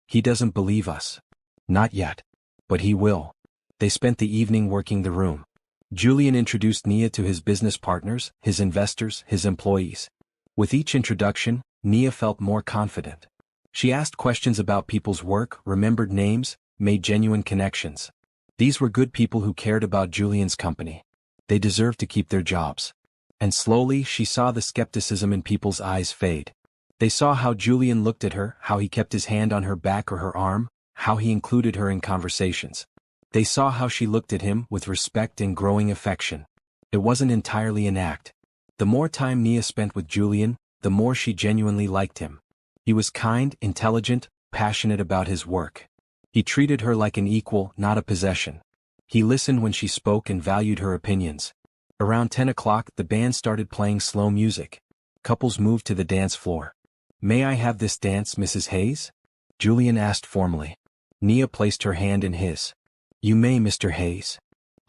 He doesn't believe us. Not yet. But he will. They spent the evening working the room. Julian introduced Nia to his business partners, his investors, his employees. With each introduction, Nia felt more confident. She asked questions about people's work, remembered names, made genuine connections. These were good people who cared about Julian's company. They deserved to keep their jobs. And slowly she saw the skepticism in people's eyes fade. They saw how Julian looked at her, how he kept his hand on her back or her arm, how he included her in conversations. They saw how she looked at him with respect and growing affection. It wasn't entirely an act. The more time Nia spent with Julian, the more she genuinely liked him. He was kind, intelligent, passionate about his work. He treated her like an equal, not a possession. He listened when she spoke and valued her opinions. Around 10 o'clock, the band started playing slow music. Couples moved to the dance floor. May I have this dance, Mrs. Hayes? Julian asked formally. Nia placed her hand in his. You may, Mr. Hayes.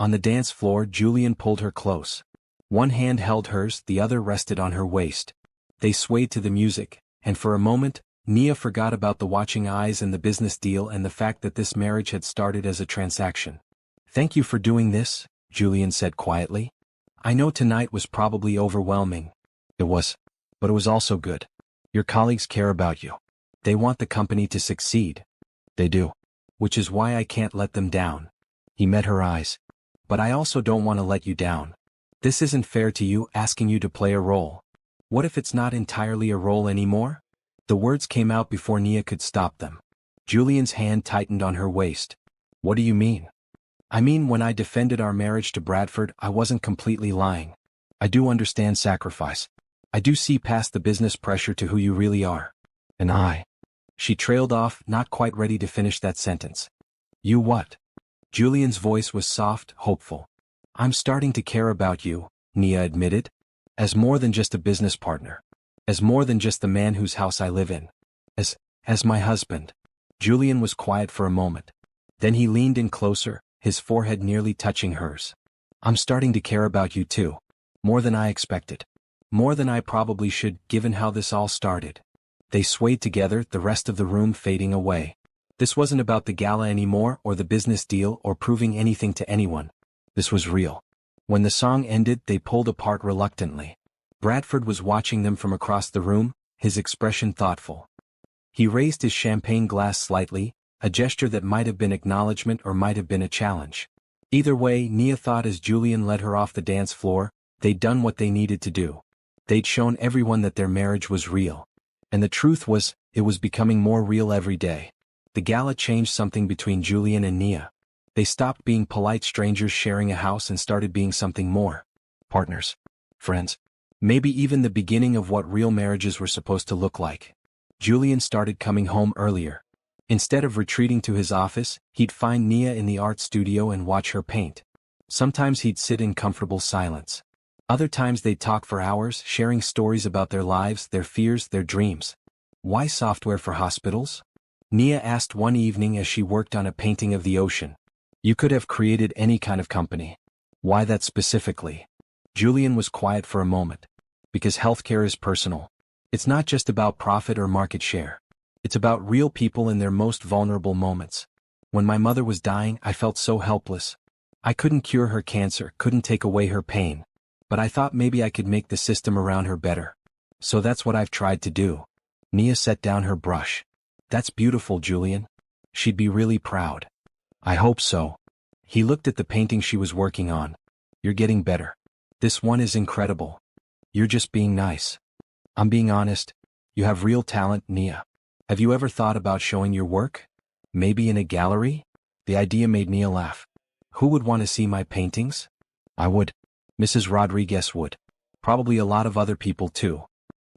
On the dance floor, Julian pulled her close. One hand held hers, the other rested on her waist. They swayed to the music, and for a moment, Nia forgot about the watching eyes and the business deal and the fact that this marriage had started as a transaction. Thank you for doing this, Julian said quietly. I know tonight was probably overwhelming. It was. But it was also good. Your colleagues care about you. They want the company to succeed. They do. Which is why I can't let them down. He met her eyes. But I also don't want to let you down. This isn't fair to you, asking you to play a role. What if it's not entirely a role anymore? The words came out before Nia could stop them. Julian's hand tightened on her waist. What do you mean? I mean, when I defended our marriage to Bradford, I wasn't completely lying. I do understand sacrifice. I do see past the business pressure to who you really are. And I. She trailed off, not quite ready to finish that sentence. You what? Julian's voice was soft, hopeful. I'm starting to care about you, Nia admitted. As more than just a business partner. As more than just the man whose house I live in. As my husband. Julian was quiet for a moment. Then he leaned in closer, his forehead nearly touching hers. I'm starting to care about you too. More than I expected. More than I probably should, given how this all started. They swayed together, the rest of the room fading away. This wasn't about the gala anymore, or the business deal, or proving anything to anyone. This was real. When the song ended, they pulled apart reluctantly. Bradford was watching them from across the room, his expression thoughtful. He raised his champagne glass slightly, a gesture that might have been acknowledgement or might have been a challenge. Either way, Nia thought as Julian led her off the dance floor, they'd done what they needed to do. They'd shown everyone that their marriage was real. And the truth was, it was becoming more real every day. The gala changed something between Julian and Nia. They stopped being polite strangers sharing a house and started being something more. Partners. Friends. Maybe even the beginning of what real marriages were supposed to look like. Julian started coming home earlier. Instead of retreating to his office, he'd find Nia in the art studio and watch her paint. Sometimes he'd sit in comfortable silence. Other times they'd talk for hours, sharing stories about their lives, their fears, their dreams. Why software for hospitals? Nia asked one evening as she worked on a painting of the ocean. You could have created any kind of company. Why that specifically? Julian was quiet for a moment. Because healthcare is personal. It's not just about profit or market share. It's about real people in their most vulnerable moments. When my mother was dying, I felt so helpless. I couldn't cure her cancer, couldn't take away her pain. But I thought maybe I could make the system around her better. So that's what I've tried to do. Nia set down her brush. That's beautiful, Julian. She'd be really proud. I hope so. He looked at the painting she was working on. You're getting better. This one is incredible. You're just being nice. I'm being honest. You have real talent, Nia. Have you ever thought about showing your work? Maybe in a gallery? The idea made Nia laugh. Who would want to see my paintings? I would. Mrs. Rodriguez would. Probably a lot of other people too.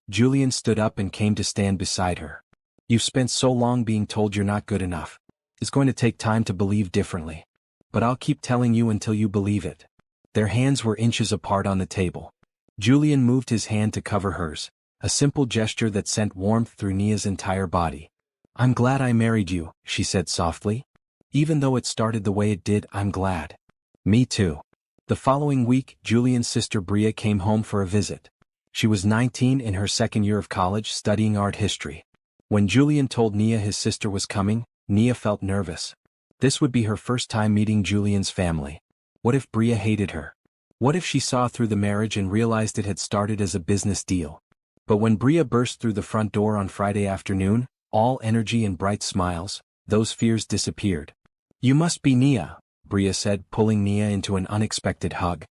Julian stood up and came to stand beside her. You've spent so long being told you're not good enough. It's going to take time to believe differently. But I'll keep telling you until you believe it. Their hands were inches apart on the table. Julian moved his hand to cover hers, a simple gesture that sent warmth through Nia's entire body. I'm glad I married you, she said softly. Even though it started the way it did, I'm glad. Me too. The following week, Julian's sister Bria came home for a visit. She was 19 in her second year of college studying art history. When Julian told Nia his sister was coming, Nia felt nervous. This would be her first time meeting Julian's family. What if Bria hated her? What if she saw through the marriage and realized it had started as a business deal? But when Bria burst through the front door on Friday afternoon, all energy and bright smiles, those fears disappeared. You must be Nia, Bria said, pulling Nia into an unexpected hug.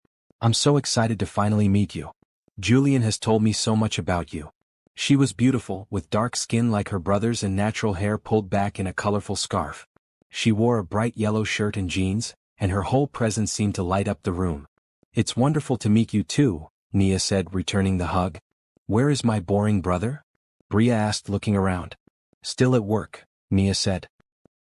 I'm so excited to finally meet you. Julian has told me so much about you. She was beautiful, with dark skin like her brother's and natural hair pulled back in a colorful scarf. She wore a bright yellow shirt and jeans, and her whole presence seemed to light up the room. It's wonderful to meet you too, Nia said, returning the hug. Where is my boring brother? Bria asked, looking around. Still at work, Nia said.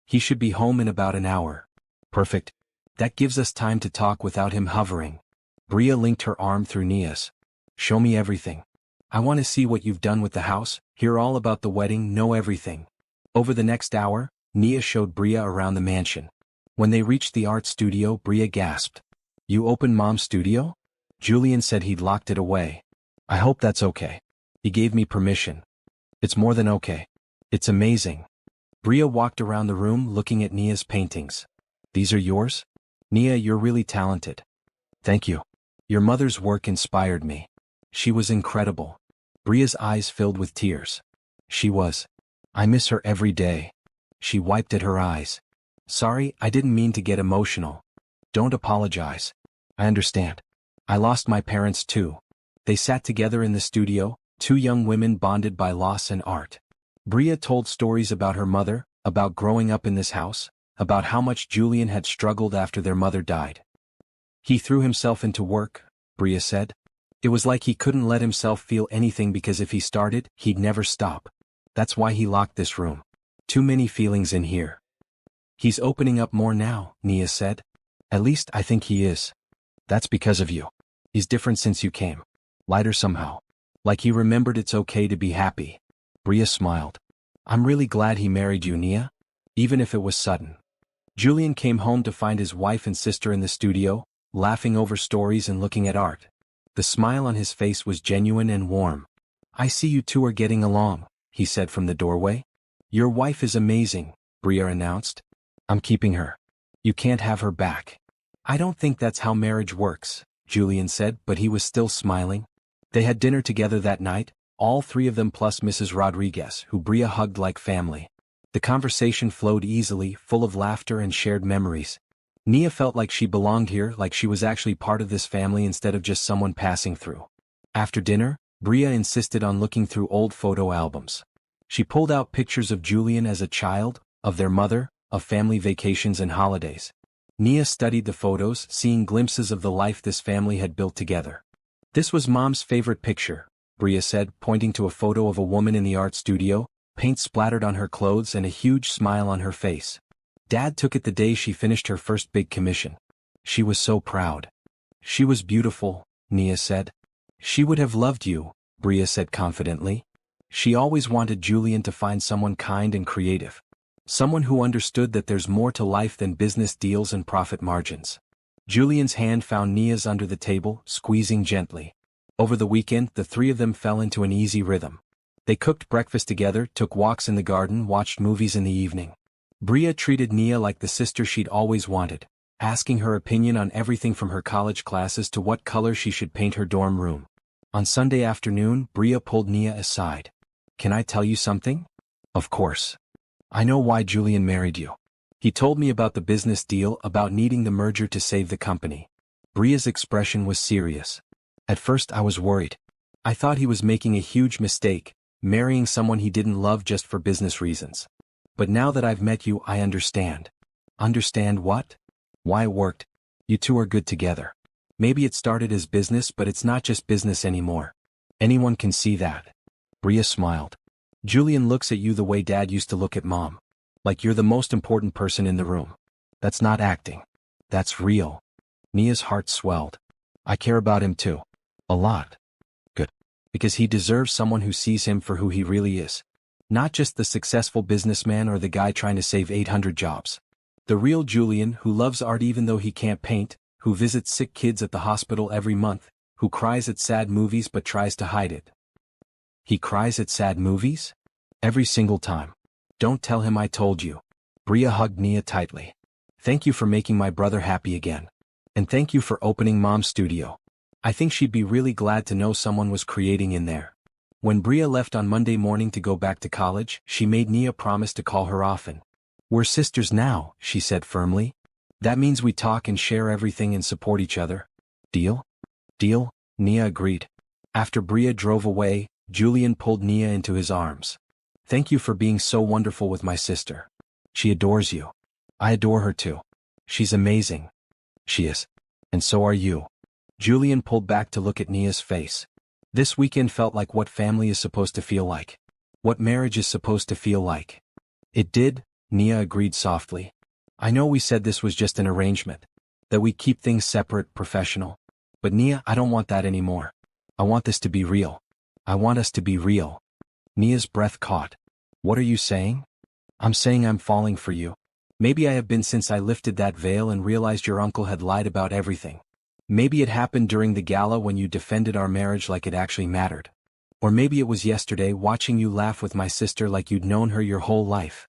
He should be home in about an hour. Perfect. That gives us time to talk without him hovering. Bria linked her arm through Nia's. Show me everything. I want to see what you've done with the house, hear all about the wedding, know everything. Over the next hour, Nia showed Bria around the mansion. When they reached the art studio, Bria gasped. You opened Mom's studio? Julian said he'd locked it away. I hope that's okay. He gave me permission. It's more than okay. It's amazing. Bria walked around the room looking at Nia's paintings. These are yours? Nia, you're really talented. Thank you. Your mother's work inspired me. She was incredible. Bria's eyes filled with tears. She was. I miss her every day. She wiped at her eyes. Sorry, I didn't mean to get emotional. Don't apologize. I understand. I lost my parents too. They sat together in the studio, two young women bonded by loss and art. Bria told stories about her mother, about growing up in this house, about how much Julian had struggled after their mother died. He threw himself into work, Bria said. It was like he couldn't let himself feel anything because if he started, he'd never stop. That's why he locked this room. Too many feelings in here. He's opening up more now, Nia said. At least I think he is. That's because of you. He's different since you came. Lighter somehow. Like he remembered it's okay to be happy. Bria smiled. I'm really glad he married you, Nia. Even if it was sudden. Julian came home to find his wife and sister in the studio, laughing over stories and looking at art. The smile on his face was genuine and warm. I see you two are getting along, he said from the doorway. Your wife is amazing, Bria announced. I'm keeping her. You can't have her back. I don't think that's how marriage works, Julian said, but he was still smiling. They had dinner together that night, all three of them plus Mrs. Rodriguez, who Bria hugged like family. The conversation flowed easily, full of laughter and shared memories. Nia felt like she belonged here, like she was actually part of this family instead of just someone passing through. After dinner, Bria insisted on looking through old photo albums. She pulled out pictures of Julian as a child, of their mother, of family vacations and holidays. Nia studied the photos, seeing glimpses of the life this family had built together. This was Mom's favorite picture, Bria said, pointing to a photo of a woman in the art studio, paint splattered on her clothes and a huge smile on her face. Dad took it the day she finished her first big commission. She was so proud. She was beautiful, Nia said. She would have loved you, Bria said confidently. She always wanted Julian to find someone kind and creative. Someone who understood that there's more to life than business deals and profit margins. Julian's hand found Nia's under the table, squeezing gently. Over the weekend, the three of them fell into an easy rhythm. They cooked breakfast together, took walks in the garden, watched movies in the evening. Bria treated Nia like the sister she'd always wanted. asking her opinion on everything from her college classes to what color she should paint her dorm room. On Sunday afternoon, Bria pulled Nia aside. "Can I tell you something?" "Of course. I know why Julian married you. He told me about the business deal, about needing the merger to save the company." Bria's expression was serious. "At first I was worried. I thought he was making a huge mistake, marrying someone he didn't love just for business reasons. But now that I've met you, I understand." "Understand what?" "Why it worked. You two are good together. Maybe it started as business, but it's not just business anymore. Anyone can see that." Bria smiled. "Julian looks at you the way Dad used to look at Mom. Like you're the most important person in the room. That's not acting. That's real." Nia's heart swelled. "I care about him too. A lot." "Good. Because he deserves someone who sees him for who he really is. Not just the successful businessman or the guy trying to save 800 jobs. The real Julian who loves art even though he can't paint, who visits sick kids at the hospital every month, who cries at sad movies but tries to hide it." "He cries at sad movies?" "Every single time. Don't tell him I told you." Bria hugged Nia tightly. "Thank you for making my brother happy again. And thank you for opening Mom's studio. I think she'd be really glad to know someone was creating in there." When Bria left on Monday morning to go back to college, she made Nia promise to call her often. "We're sisters now," she said firmly. "That means we talk and share everything and support each other. Deal?" "Deal," Nia agreed. After Bria drove away, Julian pulled Nia into his arms. "Thank you for being so wonderful with my sister. She adores you. I adore her too. She's amazing." "She is. And so are you." Julian pulled back to look at Nia's face. This weekend felt like what family is supposed to feel like. What marriage is supposed to feel like. "It did," Nia agreed softly. "I know we said this was just an arrangement. That we keep things separate, professional. But Nia, I don't want that anymore. I want this to be real. I want us to be real." Nia's breath caught. "What are you saying?" "I'm saying I'm falling for you. Maybe I have been since I lifted that veil and realized your uncle had lied about everything. Maybe it happened during the gala when you defended our marriage like it actually mattered. Or maybe it was yesterday watching you laugh with my sister like you'd known her your whole life."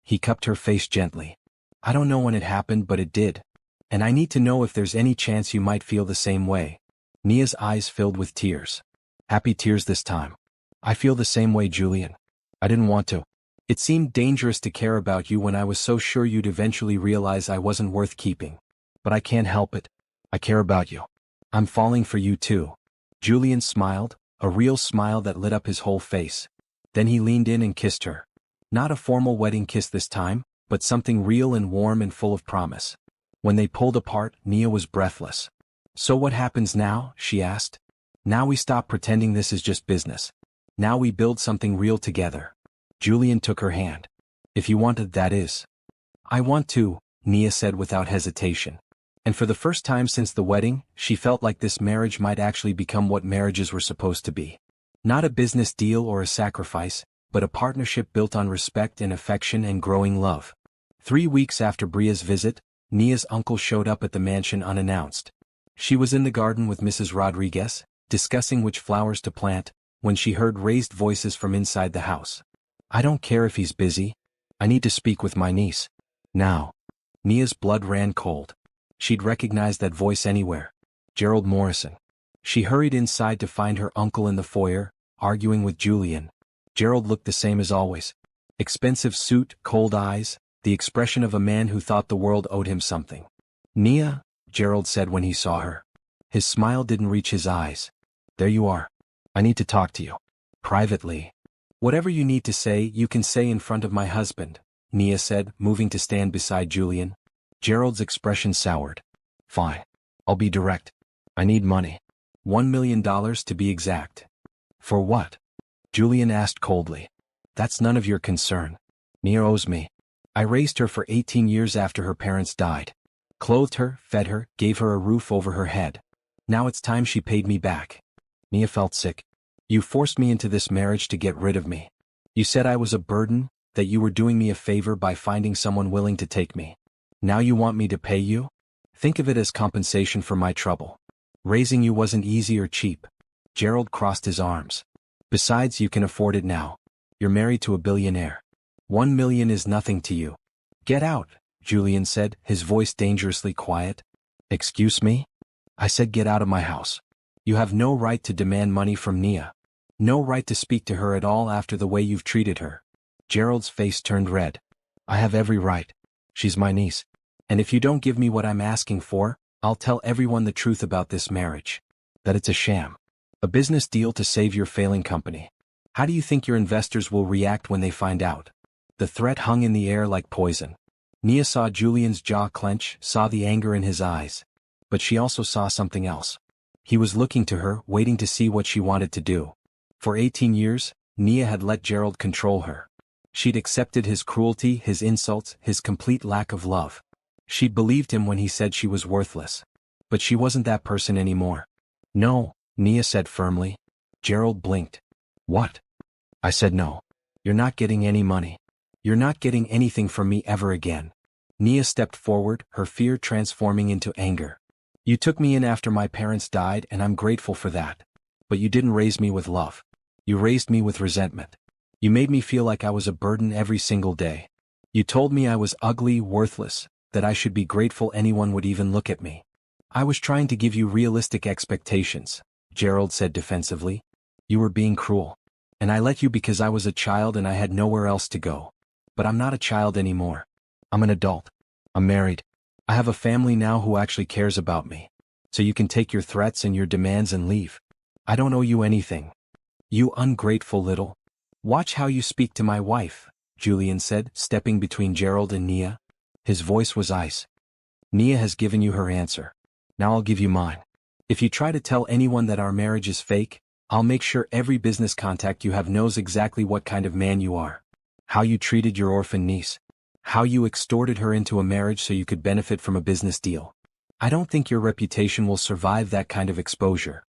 He cupped her face gently. "I don't know when it happened, but it did. And I need to know if there's any chance you might feel the same way." Nia's eyes filled with tears. Happy tears this time. "I feel the same way, Julian. I didn't want to. It seemed dangerous to care about you when I was so sure you'd eventually realize I wasn't worth keeping. But I can't help it. I care about you. I'm falling for you too." Julian smiled, a real smile that lit up his whole face. Then he leaned in and kissed her. Not a formal wedding kiss this time, but something real and warm and full of promise. When they pulled apart, Nia was breathless. "So what happens now?" she asked. "Now we stop pretending this is just business. Now we build something real together." Julian took her hand. "If you wanted, that is." "I want to," Nia said without hesitation. And for the first time since the wedding, she felt like this marriage might actually become what marriages were supposed to be. Not a business deal or a sacrifice, but a partnership built on respect and affection and growing love. 3 weeks after Bria's visit, Nia's uncle showed up at the mansion unannounced. She was in the garden with Mrs. Rodriguez, discussing which flowers to plant, when she heard raised voices from inside the house. "I don't care if he's busy. I need to speak with my niece. Now." Nia's blood ran cold. She'd recognized that voice anywhere. Gerald Morrison. She hurried inside to find her uncle in the foyer, arguing with Julian. Gerald looked the same as always. Expensive suit, cold eyes, the expression of a man who thought the world owed him something. "Nia," Gerald said when he saw her. His smile didn't reach his eyes. "There you are. I need to talk to you. Privately." "Whatever you need to say, you can say in front of my husband," Nia said, moving to stand beside Julian. Gerald's expression soured. "Fine. I'll be direct. I need money. $1 million to be exact." "For what?" Julian asked coldly. "That's none of your concern. Nia owes me. I raised her for 18 years after her parents died. Clothed her, fed her, gave her a roof over her head. Now it's time she paid me back." Nia felt sick. "You forced me into this marriage to get rid of me. You said I was a burden, that you were doing me a favor by finding someone willing to take me. Now you want me to pay you? Think of it as compensation for my trouble. Raising you wasn't easy or cheap." Gerald crossed his arms. "Besides, you can afford it now. You're married to a billionaire. $1 million is nothing to you. Get out," Julian said, his voice dangerously quiet. Excuse me? I said get out of my house. You have no right to demand money from Nia. No right to speak to her at all after the way you've treated her. Gerald's face turned red. I have every right. She's my niece. And if you don't give me what I'm asking for, I'll tell everyone the truth about this marriage. That it's a sham. A business deal to save your failing company. How do you think your investors will react when they find out? The threat hung in the air like poison. Nia saw Julian's jaw clench, saw the anger in his eyes. But she also saw something else. He was looking to her, waiting to see what she wanted to do. For 18 years, Nia had let Gerald control her. She'd accepted his cruelty, his insults, his complete lack of love. She'd believed him when he said she was worthless. But she wasn't that person anymore. No, Nia said firmly. Gerald blinked. What? I said no. You're not getting any money. You're not getting anything from me ever again. Nia stepped forward, her fear transforming into anger. You took me in after my parents died and I'm grateful for that. But you didn't raise me with love. You raised me with resentment. You made me feel like I was a burden every single day. You told me I was ugly, worthless, that I should be grateful anyone would even look at me. I was trying to give you realistic expectations, Gerald said defensively. You were being cruel. And I let you because I was a child and I had nowhere else to go. But I'm not a child anymore. I'm an adult. I'm married. I have a family now who actually cares about me. So you can take your threats and your demands and leave. I don't owe you anything. You ungrateful little. Watch how you speak to my wife, Julian said, stepping between Gerald and Nia. His voice was ice. Nia has given you her answer. Now I'll give you mine. If you try to tell anyone that our marriage is fake, I'll make sure every business contact you have knows exactly what kind of man you are. How you treated your orphan niece. How you extorted her into a marriage so you could benefit from a business deal. I don't think your reputation will survive that kind of exposure.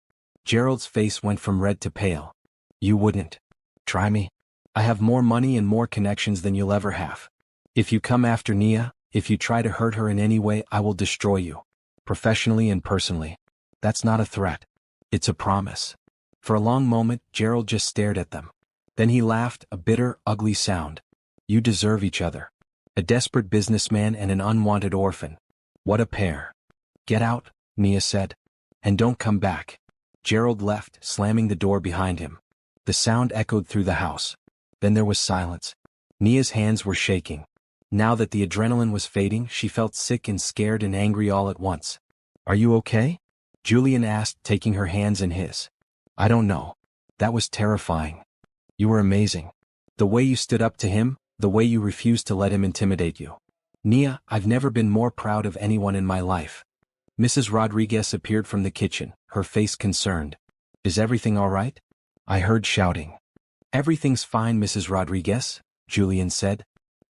Gerald's face went from red to pale. You wouldn't. Try me. I have more money and more connections than you'll ever have. If you come after Nia, if you try to hurt her in any way, I will destroy you. Professionally and personally. That's not a threat. It's a promise. For a long moment, Gerald just stared at them. Then he laughed, a bitter, ugly sound. You deserve each other. A desperate businessman and an unwanted orphan. What a pair. Get out, Nia said. And don't come back. Gerald left, slamming the door behind him. The sound echoed through the house. Then there was silence. Nia's hands were shaking. Now that the adrenaline was fading, she felt sick and scared and angry all at once. Are you okay? Julian asked, taking her hands in his. I don't know. That was terrifying. You were amazing. The way you stood up to him, the way you refused to let him intimidate you. Nia, I've never been more proud of anyone in my life. Mrs. Rodriguez appeared from the kitchen, her face concerned. Is everything all right? I heard shouting. Everything's fine, Mrs. Rodriguez, Julian said.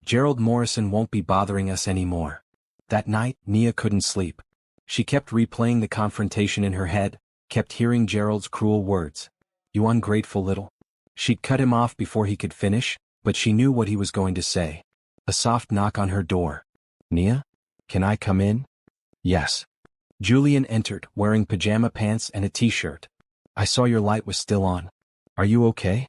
Gerald Morrison won't be bothering us anymore. That night, Nia couldn't sleep. She kept replaying the confrontation in her head, kept hearing Gerald's cruel words. You ungrateful little. She'd cut him off before he could finish, but she knew what he was going to say. A soft knock on her door. Nia? Can I come in? Yes. Julian entered, wearing pajama pants and a t-shirt. I saw your light was still on. Are you okay?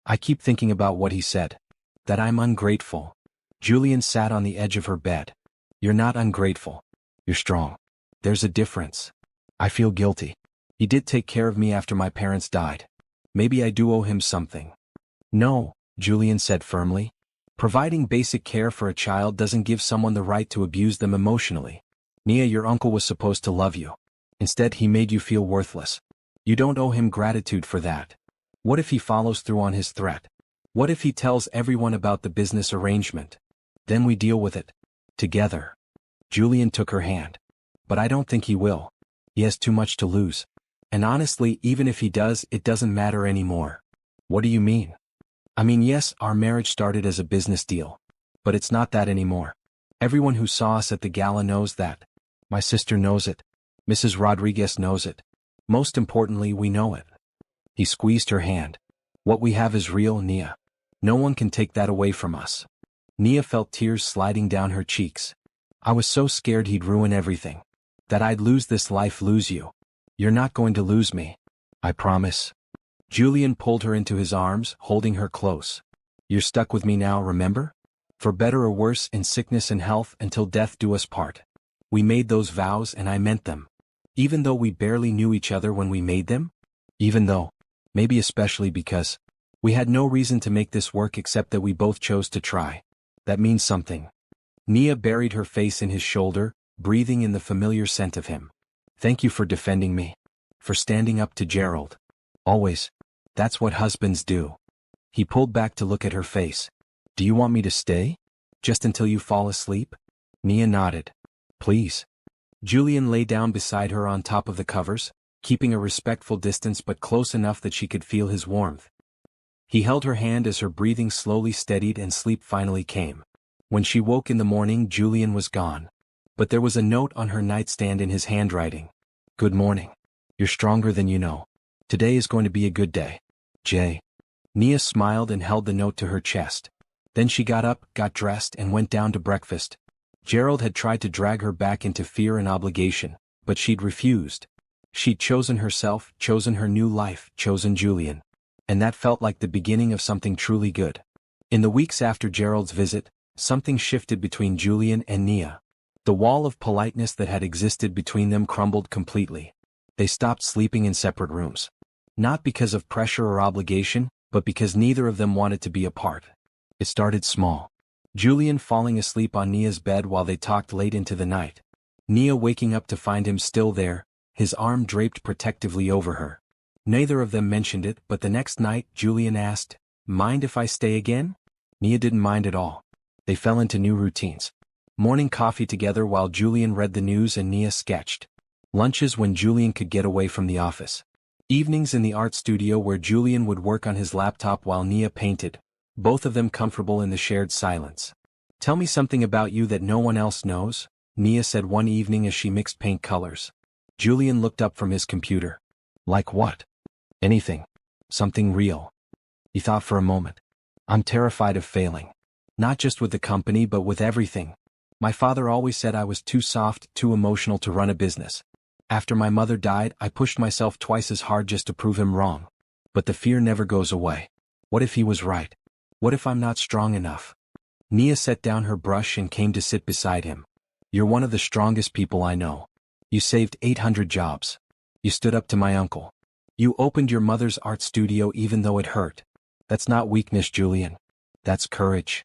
I keep thinking about what he said. That I'm ungrateful. Julian sat on the edge of her bed. You're not ungrateful. You're strong. There's a difference. I feel guilty. He did take care of me after my parents died. Maybe I do owe him something. No, Julian said firmly. Providing basic care for a child doesn't give someone the right to abuse them emotionally. Nia, your uncle was supposed to love you. Instead, he made you feel worthless. You don't owe him gratitude for that. What if he follows through on his threat? What if he tells everyone about the business arrangement? Then we deal with it. Together. Julian took her hand. But I don't think he will. He has too much to lose. And honestly, even if he does, it doesn't matter anymore. What do you mean? I mean, yes, our marriage started as a business deal. But it's not that anymore. Everyone who saw us at the gala knows that. My sister knows it. Mrs. Rodriguez knows it. Most importantly, we know it. He squeezed her hand. What we have is real, Nia. No one can take that away from us. Nia felt tears sliding down her cheeks. I was so scared he'd ruin everything. That I'd lose this life, lose you. You're not going to lose me. I promise. Julian pulled her into his arms, holding her close. You're stuck with me now, remember? For better or worse, in sickness and health, until death do us part. We made those vows and I meant them. Even though we barely knew each other when we made them? Even though, maybe especially because, we had no reason to make this work except that we both chose to try. That means something. Nia buried her face in his shoulder, breathing in the familiar scent of him. Thank you for defending me. For standing up to Gerald. Always. That's what husbands do. He pulled back to look at her face. Do you want me to stay? Just until you fall asleep? Nia nodded. Please. Julian lay down beside her on top of the covers, keeping a respectful distance but close enough that she could feel his warmth. He held her hand as her breathing slowly steadied and sleep finally came. When she woke in the morning, Julian was gone. But there was a note on her nightstand in his handwriting. Good morning. You're stronger than you know. Today is going to be a good day. Jay. Nia smiled and held the note to her chest. Then she got up, got dressed, and went down to breakfast. Gerald had tried to drag her back into fear and obligation, but she'd refused. She'd chosen herself, chosen her new life, chosen Julian. And that felt like the beginning of something truly good. In the weeks after Gerald's visit, something shifted between Julian and Nia. The wall of politeness that had existed between them crumbled completely. They stopped sleeping in separate rooms. Not because of pressure or obligation, but because neither of them wanted to be apart. It started small. Julian falling asleep on Nia's bed while they talked late into the night. Nia waking up to find him still there, his arm draped protectively over her. Neither of them mentioned it, but the next night, Julian asked, Mind if I stay again? Nia didn't mind at all. They fell into new routines. Morning coffee together while Julian read the news and Nia sketched. Lunches when Julian could get away from the office. Evenings in the art studio where Julian would work on his laptop while Nia painted, both of them comfortable in the shared silence. Tell me something about you that no one else knows, Nia said one evening as she mixed paint colors. Julian looked up from his computer. Like what? Anything. Something real. He thought for a moment. I'm terrified of failing. Not just with the company but with everything. My father always said I was too soft, too emotional to run a business. After my mother died, I pushed myself twice as hard just to prove him wrong. But the fear never goes away. What if he was right? What if I'm not strong enough? Nia set down her brush and came to sit beside him. You're one of the strongest people I know. You saved 800 jobs. You stood up to my uncle. You opened your mother's art studio even though it hurt. That's not weakness, Julian. That's courage.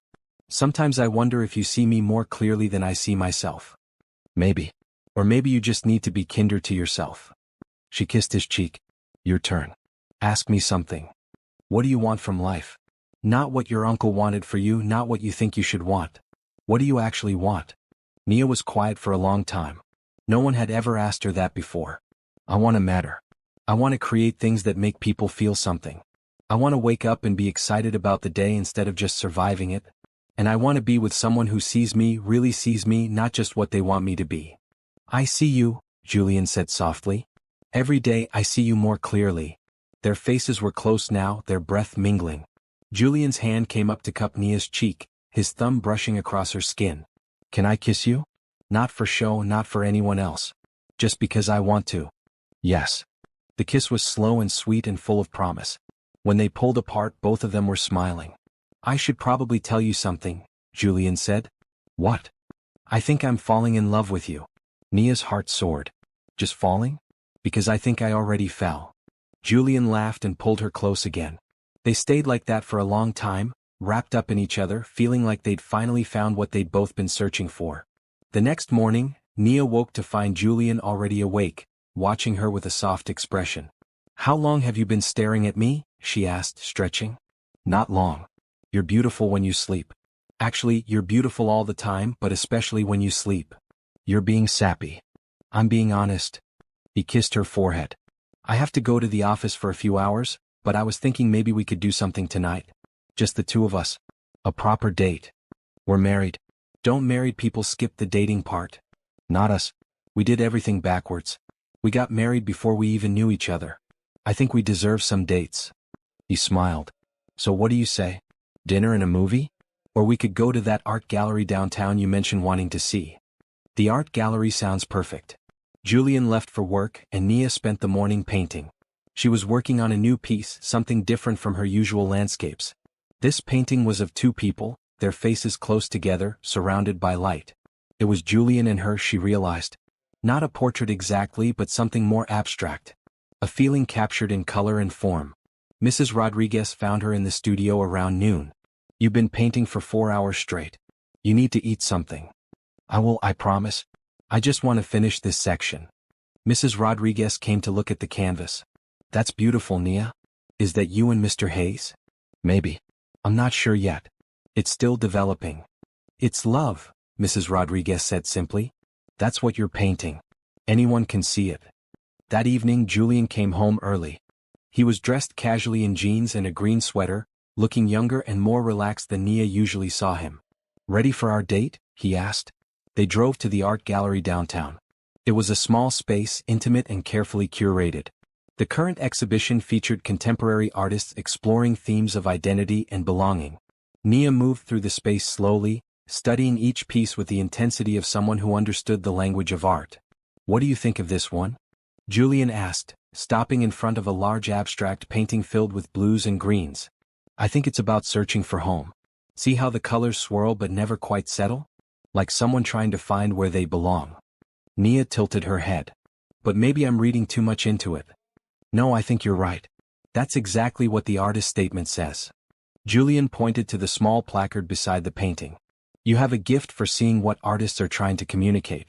Sometimes I wonder if you see me more clearly than I see myself. Maybe. Or maybe you just need to be kinder to yourself. She kissed his cheek. Your turn. Ask me something. What do you want from life? Not what your uncle wanted for you, not what you think you should want. What do you actually want? Nia was quiet for a long time. No one had ever asked her that before. I want to matter. I want to create things that make people feel something. I want to wake up and be excited about the day instead of just surviving it. And I want to be with someone who sees me, really sees me, not just what they want me to be. I see you, Julian said softly. Every day I see you more clearly. Their faces were close now, their breath mingling. Julian's hand came up to cup Nia's cheek, his thumb brushing across her skin. Can I kiss you? Not for show, not for anyone else. Just because I want to. Yes. The kiss was slow and sweet and full of promise. When they pulled apart, both of them were smiling. I should probably tell you something, Julian said. What? I think I'm falling in love with you. Nia's heart soared. Just falling? Because I think I already fell. Julian laughed and pulled her close again. They stayed like that for a long time, wrapped up in each other, feeling like they'd finally found what they'd both been searching for. The next morning, Nia woke to find Julian already awake, watching her with a soft expression. How long have you been staring at me? She asked, stretching. Not long. You're beautiful when you sleep. Actually, you're beautiful all the time, but especially when you sleep. You're being sappy. I'm being honest. He kissed her forehead. I have to go to the office for a few hours, but I was thinking maybe we could do something tonight. Just the two of us. A proper date. We're married. Don't married people skip the dating part? Not us. We did everything backwards. We got married before we even knew each other. I think we deserve some dates. He smiled. So what do you say? Dinner and a movie? Or we could go to that art gallery downtown you mentioned wanting to see. The art gallery sounds perfect. Julian left for work and Nia spent the morning painting. She was working on a new piece, something different from her usual landscapes. This painting was of two people, their faces close together, surrounded by light. It was Julian and her, she realized. Not a portrait exactly, but something more abstract. A feeling captured in color and form. Mrs. Rodriguez found her in the studio around noon. "You've been painting for 4 hours straight. You need to eat something." "I will, I promise. I just want to finish this section." Mrs. Rodriguez came to look at the canvas. "That's beautiful, Nia. Is that you and Mr. Hayes?" "Maybe. I'm not sure yet. It's still developing." "It's love," Mrs. Rodriguez said simply. "That's what you're painting. Anyone can see it." That evening Julian came home early. He was dressed casually in jeans and a green sweater, looking younger and more relaxed than Nia usually saw him. "Ready for our date?" he asked. They drove to the art gallery downtown. It was a small space, intimate and carefully curated. The current exhibition featured contemporary artists exploring themes of identity and belonging. Nia moved through the space slowly, studying each piece with the intensity of someone who understood the language of art. "What do you think of this one?" Julian asked, stopping in front of a large abstract painting filled with blues and greens. "I think it's about searching for home. See how the colors swirl but never quite settle? Like someone trying to find where they belong." Nia tilted her head. "But maybe I'm reading too much into it." "No, I think you're right. That's exactly what the artist's statement says." Julian pointed to the small placard beside the painting. "You have a gift for seeing what artists are trying to communicate."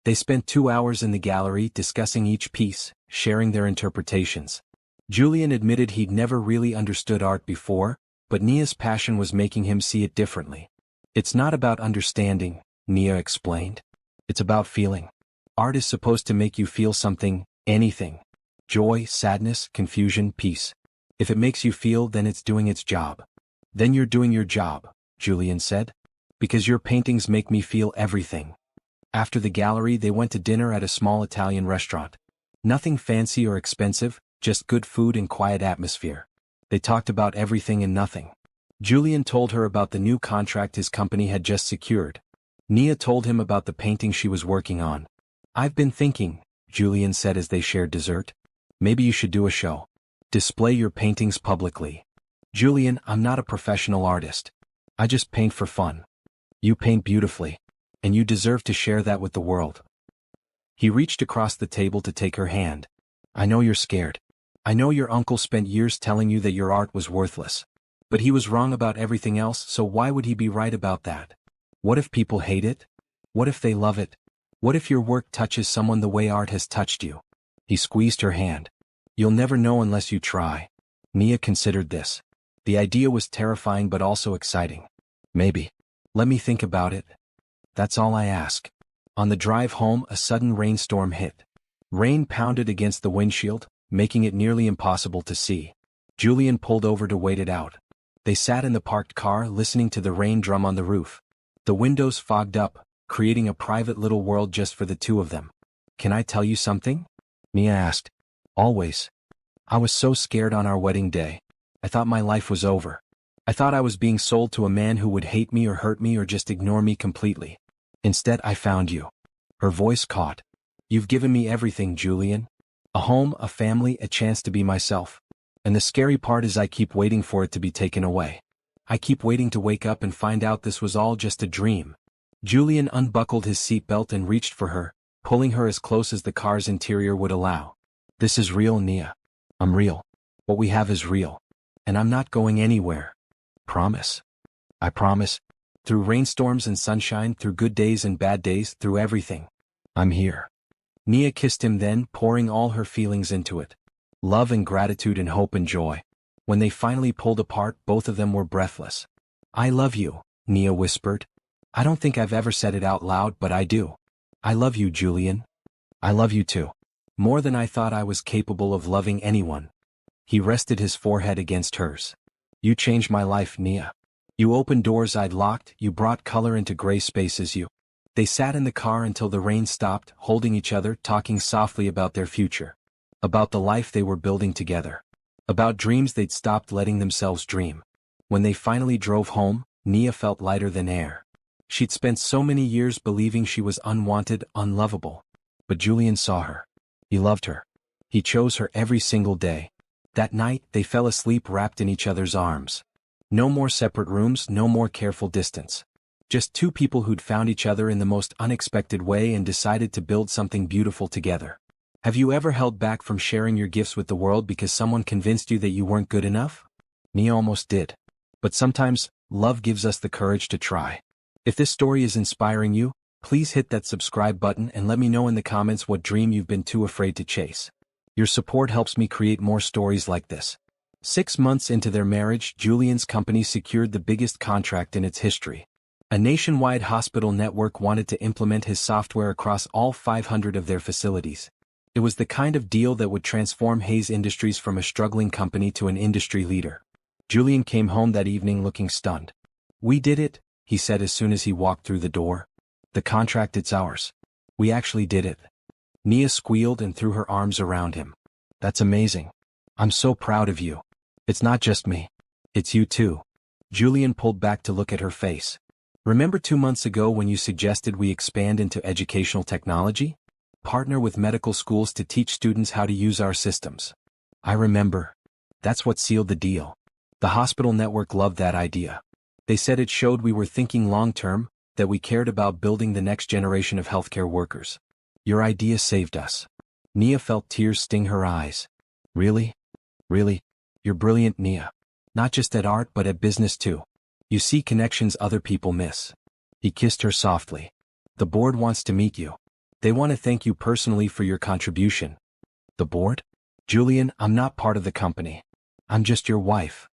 They spent 2 hours in the gallery discussing each piece, sharing their interpretations. Julian admitted he'd never really understood art before, but Nia's passion was making him see it differently. "It's not about understanding," Nia explained. "It's about feeling. Art is supposed to make you feel something, anything. Joy, sadness, confusion, peace. If it makes you feel, then it's doing its job." "Then you're doing your job," Julian said. "Because your paintings make me feel everything." After the gallery they went to dinner at a small Italian restaurant. Nothing fancy or expensive, just good food and quiet atmosphere. They talked about everything and nothing. Julian told her about the new contract his company had just secured. Nia told him about the painting she was working on. "I've been thinking," Julian said as they shared dessert. "Maybe you should do a show. Display your paintings publicly." "Julian, I'm not a professional artist. I just paint for fun. You paint beautifully. And you deserve to share that with the world." He reached across the table to take her hand. "I know you're scared. I know your uncle spent years telling you that your art was worthless. But he was wrong about everything else, so why would he be right about that? What if people hate it? What if they love it? What if your work touches someone the way art has touched you?" He squeezed her hand. "You'll never know unless you try." Nia considered this. The idea was terrifying but also exciting. "Maybe. Let me think about it. That's all I ask." On the drive home a sudden rainstorm hit. Rain pounded against the windshield, making it nearly impossible to see. Julian pulled over to wait it out. They sat in the parked car listening to the rain drum on the roof. The windows fogged up, creating a private little world just for the two of them. "Can I tell you something?" Nia asked. "Always. I was so scared on our wedding day. I thought my life was over. I thought I was being sold to a man who would hate me or hurt me or just ignore me completely. Instead I found you." Her voice caught. "You've given me everything, Julian. A home, a family, a chance to be myself. And the scary part is I keep waiting for it to be taken away. I keep waiting to wake up and find out this was all just a dream." Julian unbuckled his seatbelt and reached for her, pulling her as close as the car's interior would allow. "This is real, Nia. I'm real. What we have is real. And I'm not going anywhere. Promise?" "I promise. Through rainstorms and sunshine, through good days and bad days, through everything. I'm here." Nia kissed him then, pouring all her feelings into it. Love and gratitude and hope and joy. When they finally pulled apart, both of them were breathless. "I love you," Nia whispered. "I don't think I've ever said it out loud, but I do. I love you, Julian." "I love you too. More than I thought I was capable of loving anyone." He rested his forehead against hers. "You changed my life, Nia. You opened doors I'd locked, you brought color into gray spaces. They sat in the car until the rain stopped, holding each other, talking softly about their future. About the life they were building together. About dreams they'd stopped letting themselves dream. When they finally drove home, Nia felt lighter than air. She'd spent so many years believing she was unwanted, unlovable. But Julian saw her. He loved her. He chose her every single day. That night, they fell asleep wrapped in each other's arms. No more separate rooms, no more careful distance. Just two people who'd found each other in the most unexpected way and decided to build something beautiful together. Have you ever held back from sharing your gifts with the world because someone convinced you that you weren't good enough? Nia almost did. But sometimes, love gives us the courage to try. If this story is inspiring you, please hit that subscribe button and let me know in the comments what dream you've been too afraid to chase. Your support helps me create more stories like this. 6 months into their marriage, Julian's company secured the biggest contract in its history. A nationwide hospital network wanted to implement his software across all 500 of their facilities. It was the kind of deal that would transform Hayes Industries from a struggling company to an industry leader. Julian came home that evening looking stunned. "We did it," he said as soon as he walked through the door. "The contract, it's ours. We actually did it." Nia squealed and threw her arms around him. "That's amazing. I'm so proud of you. It's not just me. It's you too." Julian pulled back to look at her face. "Remember 2 months ago when you suggested we expand into educational technology? Partner with medical schools to teach students how to use our systems?" "I remember. That's what sealed the deal." The hospital network loved that idea. They said it showed we were thinking long-term, that we cared about building the next generation of healthcare workers. "Your idea saved us." Nia felt tears sting her eyes. "Really? Really? You're brilliant, Nia. Not just at art but at business too. You see connections other people miss." He kissed her softly. "The board wants to meet you. They want to thank you personally for your contribution." "The board? Julian, I'm not part of the company. I'm just your wife."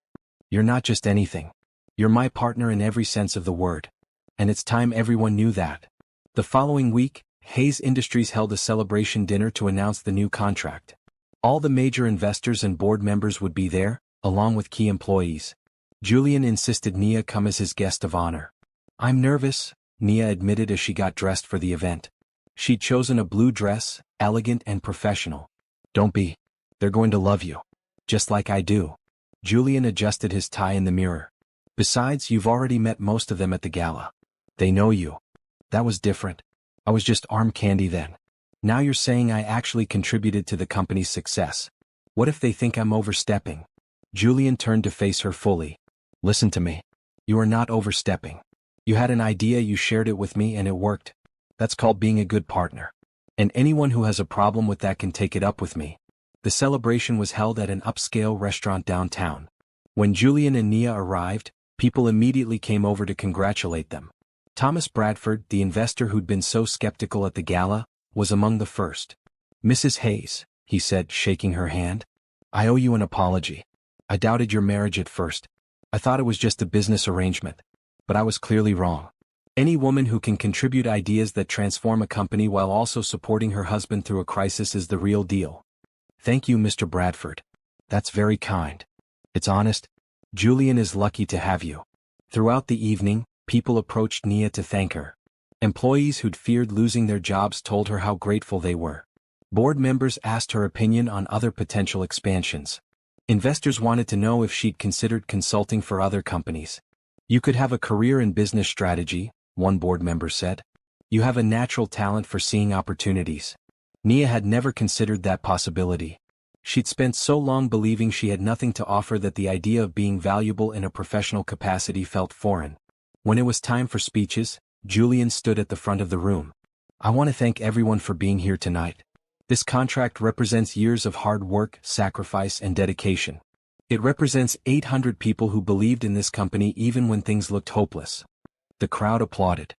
"You're not just anything. You're my partner in every sense of the word. And it's time everyone knew that." The following week, Hayes Industries held a celebration dinner to announce the new contract. All the major investors and board members would be there, along with key employees. Julian insisted Nia come as his guest of honor. "I'm nervous," Nia admitted as she got dressed for the event. She'd chosen a blue dress, elegant and professional. "Don't be. They're going to love you. Just like I do." Julian adjusted his tie in the mirror. "Besides, you've already met most of them at the gala. They know you." "That was different. I was just arm candy then. Now you're saying I actually contributed to the company's success. What if they think I'm overstepping?" Julian turned to face her fully. "Listen to me. You are not overstepping. You had an idea, you shared it with me, and it worked. That's called being a good partner. And anyone who has a problem with that can take it up with me." The celebration was held at an upscale restaurant downtown. When Julian and Nia arrived, people immediately came over to congratulate them. Thomas Bradford, the investor who'd been so skeptical at the gala, was among the first. "Mrs. Hayes," he said, shaking her hand, "I owe you an apology. I doubted your marriage at first. I thought it was just a business arrangement. But I was clearly wrong. Any woman who can contribute ideas that transform a company while also supporting her husband through a crisis is the real deal." "Thank you, Mr. Bradford. That's very kind. It's honest. Julian is lucky to have you." Throughout the evening, people approached Nia to thank her. Employees who'd feared losing their jobs told her how grateful they were. Board members asked her opinion on other potential expansions. Investors wanted to know if she'd considered consulting for other companies. "You could have a career in business strategy," one board member said. "You have a natural talent for seeing opportunities." Nia had never considered that possibility. She'd spent so long believing she had nothing to offer that the idea of being valuable in a professional capacity felt foreign. When it was time for speeches, Julian stood at the front of the room. "I want to thank everyone for being here tonight. This contract represents years of hard work, sacrifice, and dedication. It represents 800 people who believed in this company even when things looked hopeless." The crowd applauded.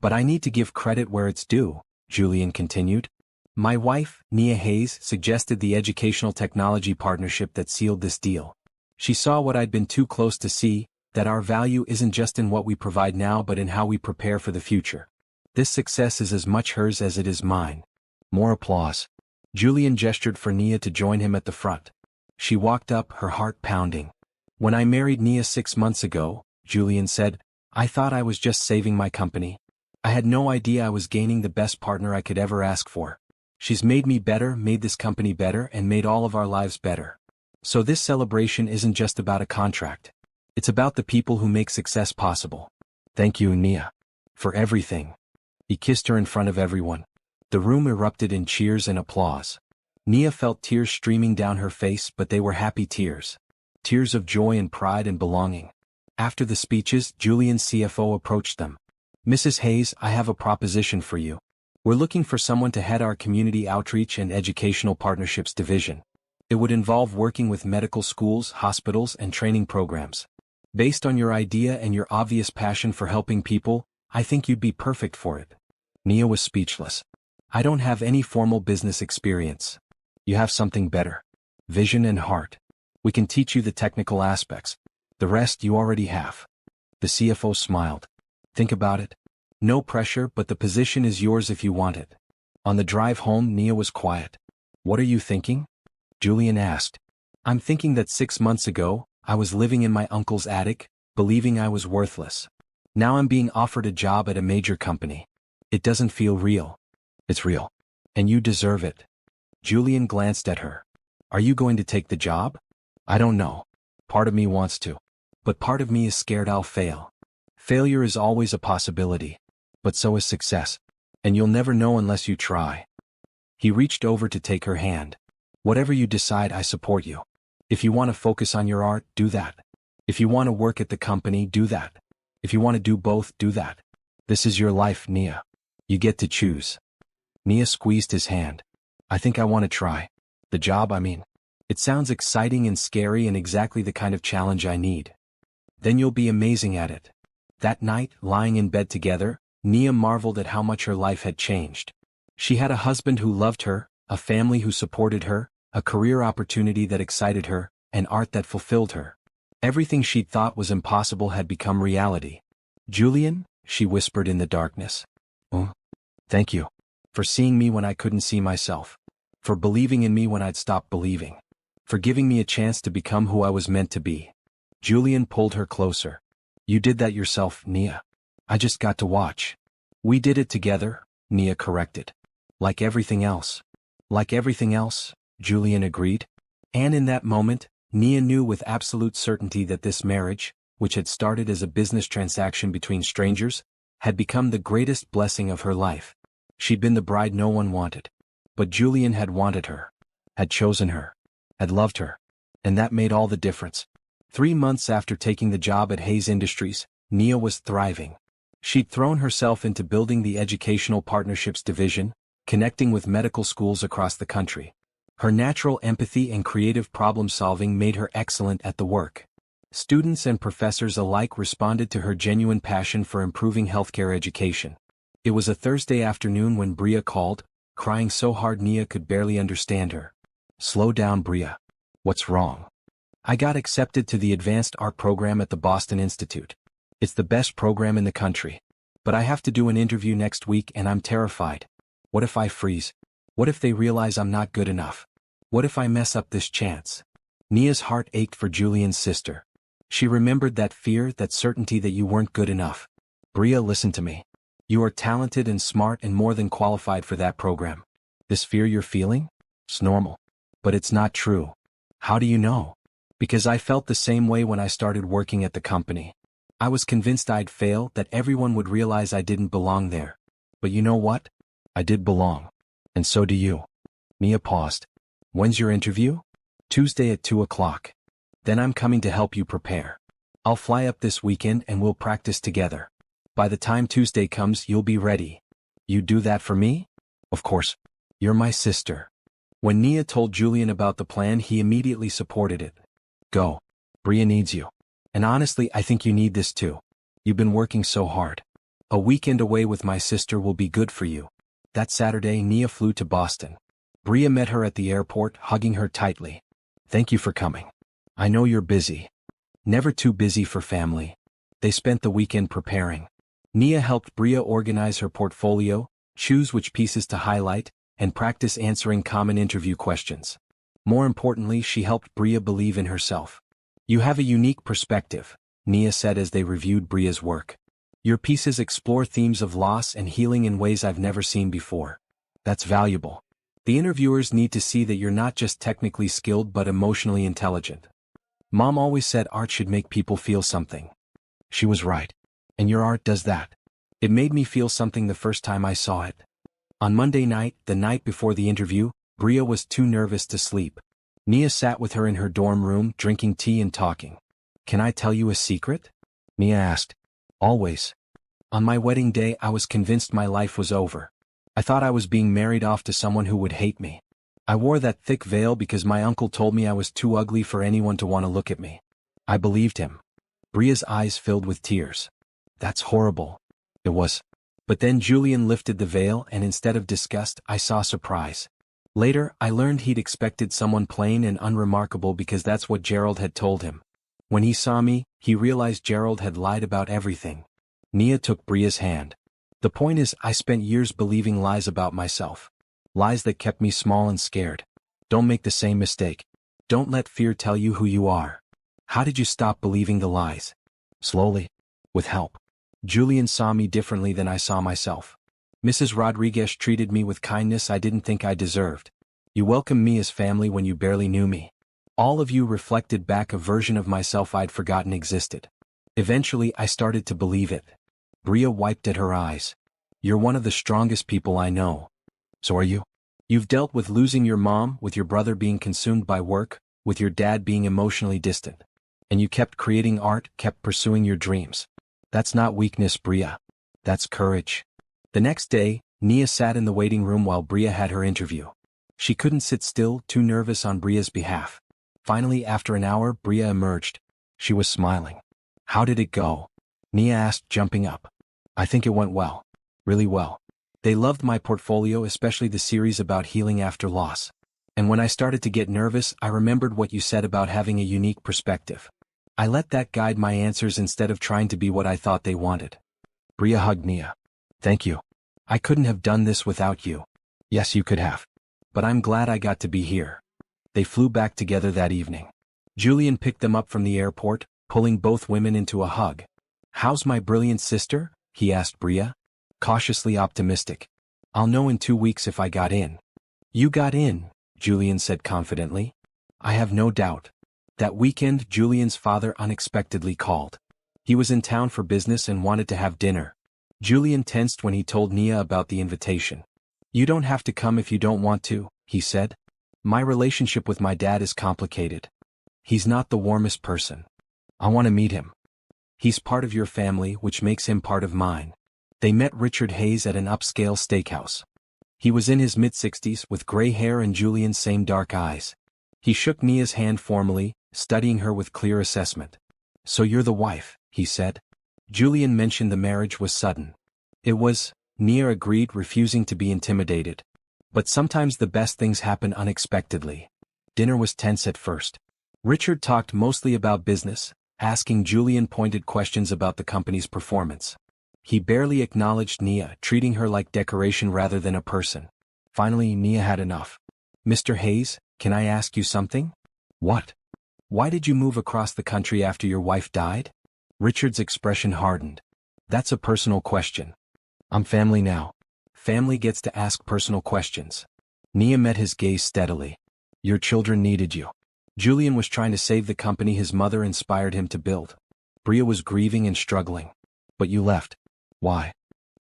"But I need to give credit where it's due," Julian continued. "My wife, Nia Hayes, suggested the educational technology partnership that sealed this deal. She saw what I'd been too close to see, that our value isn't just in what we provide now but in how we prepare for the future. This success is as much hers as it is mine." More applause. Julian gestured for Nia to join him at the front. She walked up, her heart pounding. "When I married Nia 6 months ago," Julian said, "I thought I was just saving my company. I had no idea I was gaining the best partner I could ever ask for. She's made me better, made this company better, and made all of our lives better. So this celebration isn't just about a contract. It's about the people who make success possible. Thank you, Nia. For everything." He kissed her in front of everyone. The room erupted in cheers and applause. Nia felt tears streaming down her face, but they were happy tears. Tears of joy and pride and belonging. After the speeches, Julian's CFO approached them. "Mrs. Hayes, I have a proposition for you. We're looking for someone to head our Community Outreach and Educational Partnerships division. It would involve working with medical schools, hospitals, and training programs. Based on your idea and your obvious passion for helping people, I think you'd be perfect for it." Nia was speechless. "I don't have any formal business experience. You have something better. Vision and heart. We can teach you the technical aspects. The rest you already have." The CFO smiled. "Think about it. No pressure, but the position is yours if you want it." On the drive home, Nia was quiet. "What are you thinking?" Julian asked. "I'm thinking that 6 months ago, I was living in my uncle's attic, believing I was worthless. Now I'm being offered a job at a major company. It doesn't feel real." "It's real. And you deserve it." Julian glanced at her. "Are you going to take the job?" "I don't know. Part of me wants to. But part of me is scared I'll fail. Failure is always a possibility. But so is success. And you'll never know unless you try." He reached over to take her hand. "Whatever you decide, I support you. If you want to focus on your art, do that. If you want to work at the company, do that. If you want to do both, do that. This is your life, Nia. You get to choose." Nia squeezed his hand. "I think I want to try. The job, I mean. It sounds exciting and scary and exactly the kind of challenge I need." "Then you'll be amazing at it." That night, lying in bed together, Nia marveled at how much her life had changed. She had a husband who loved her, a family who supported her, a career opportunity that excited her, and art that fulfilled her. Everything she'd thought was impossible had become reality. "Julian," she whispered in the darkness. "Oh, thank you. For seeing me when I couldn't see myself. For believing in me when I'd stopped believing. For giving me a chance to become who I was meant to be." Julian pulled her closer. "You did that yourself, Nia. I just got to watch." "We did it together," Nia corrected. "Like everything else." "Like everything else," Julian agreed. And in that moment, Nia knew with absolute certainty that this marriage, which had started as a business transaction between strangers, had become the greatest blessing of her life. She'd been the bride no one wanted. But Julian had wanted her, had chosen her, had loved her. And that made all the difference. 3 months after taking the job at Hayes Industries, Nia was thriving. She'd thrown herself into building the Educational Partnerships division, connecting with medical schools across the country. Her natural empathy and creative problem-solving made her excellent at the work. Students and professors alike responded to her genuine passion for improving healthcare education. It was a Thursday afternoon when Bria called, crying so hard Nia could barely understand her. "Slow down, Bria. What's wrong?" "I got accepted to the Advanced Art program at the Boston Institute. It's the best program in the country. But I have to do an interview next week and I'm terrified. What if I freeze? What if they realize I'm not good enough? What if I mess up this chance?" Nia's heart ached for Julian's sister. She remembered that fear, that certainty that you weren't good enough. "Bria, listen to me. You are talented and smart and more than qualified for that program. This fear you're feeling? It's normal. But it's not true." "How do you know?" "Because I felt the same way when I started working at the company. I was convinced I'd fail, that everyone would realize I didn't belong there. But you know what? I did belong. And so do you." Nia paused. "When's your interview?" "Tuesday at 2 o'clock. Then I'm coming to help you prepare. I'll fly up this weekend and we'll practice together. By the time Tuesday comes, you'll be ready." "You do that for me?" "Of course. You're my sister." When Nia told Julian about the plan, he immediately supported it. "Go. Bria needs you. And honestly, I think you need this too. You've been working so hard. A weekend away with my sister will be good for you." That Saturday, Nia flew to Boston. Bria met her at the airport, hugging her tightly. "Thank you for coming. I know you're busy. Never too busy for family." They spent the weekend preparing. Nia helped Bria organize her portfolio, choose which pieces to highlight, and practice answering common interview questions. More importantly, she helped Bria believe in herself. "You have a unique perspective," Nia said as they reviewed Bria's work. "Your pieces explore themes of loss and healing in ways I've never seen before. That's valuable. The interviewers need to see that you're not just technically skilled but emotionally intelligent. Mom always said art should make people feel something. She was right. And your art does that. It made me feel something the first time I saw it." On Monday night, the night before the interview, Bria was too nervous to sleep. Nia sat with her in her dorm room, drinking tea and talking. "Can I tell you a secret?" Nia asked. Always. On my wedding day I was convinced my life was over. I thought I was being married off to someone who would hate me. I wore that thick veil because my uncle told me I was too ugly for anyone to want to look at me. I believed him. Bria's eyes filled with tears. That's horrible. It was. But then Julian lifted the veil and instead of disgust I saw surprise. Later, I learned he'd expected someone plain and unremarkable because that's what Gerald had told him. When he saw me, he realized Gerald had lied about everything. Nia took Bria's hand. The point is, I spent years believing lies about myself. Lies that kept me small and scared. Don't make the same mistake. Don't let fear tell you who you are. How did you stop believing the lies? Slowly. With help. Julian saw me differently than I saw myself. Mrs. Rodriguez treated me with kindness I didn't think I deserved. You welcomed me as family when you barely knew me. All of you reflected back a version of myself I'd forgotten existed. Eventually I started to believe it. Bria wiped at her eyes. You're one of the strongest people I know. So are you? You've dealt with losing your mom, with your brother being consumed by work, with your dad being emotionally distant. And you kept creating art, kept pursuing your dreams. That's not weakness, Bria. That's courage. The next day, Nia sat in the waiting room while Bria had her interview. She couldn't sit still, too nervous on Bria's behalf. Finally, after an hour, Bria emerged. She was smiling. How did it go? Nia asked, jumping up. I think it went well. Really well. They loved my portfolio, especially the series about healing after loss. And when I started to get nervous, I remembered what you said about having a unique perspective. I let that guide my answers instead of trying to be what I thought they wanted. Bria hugged Nia. Thank you. I couldn't have done this without you. Yes, you could have. But I'm glad I got to be here. They flew back together that evening. Julian picked them up from the airport, pulling both women into a hug. How's my brilliant sister? He asked Bria. Cautiously optimistic. I'll know in 2 weeks if I got in. You got in, Julian said confidently. I have no doubt. That weekend, Julian's father unexpectedly called. He was in town for business and wanted to have dinner. Julian tensed when he told Nia about the invitation. You don't have to come if you don't want to, he said. My relationship with my dad is complicated. He's not the warmest person. I want to meet him. He's part of your family, which makes him part of mine. They met Richard Hayes at an upscale steakhouse. He was in his mid-60s with gray hair and Julian's same dark eyes. He shook Nia's hand formally, studying her with clear assessment. So you're the wife, he said. Julian mentioned the marriage was sudden. It was, Nia agreed, refusing to be intimidated. But sometimes the best things happen unexpectedly. Dinner was tense at first. Richard talked mostly about business, asking Julian pointed questions about the company's performance. He barely acknowledged Nia, treating her like decoration rather than a person. Finally, Nia had enough. Mr. Hayes, can I ask you something? What? Why did you move across the country after your wife died? Richard's expression hardened. That's a personal question. I'm family now. Family gets to ask personal questions. Nia met his gaze steadily. Your children needed you. Julian was trying to save the company his mother inspired him to build. Bria was grieving and struggling. But you left. Why?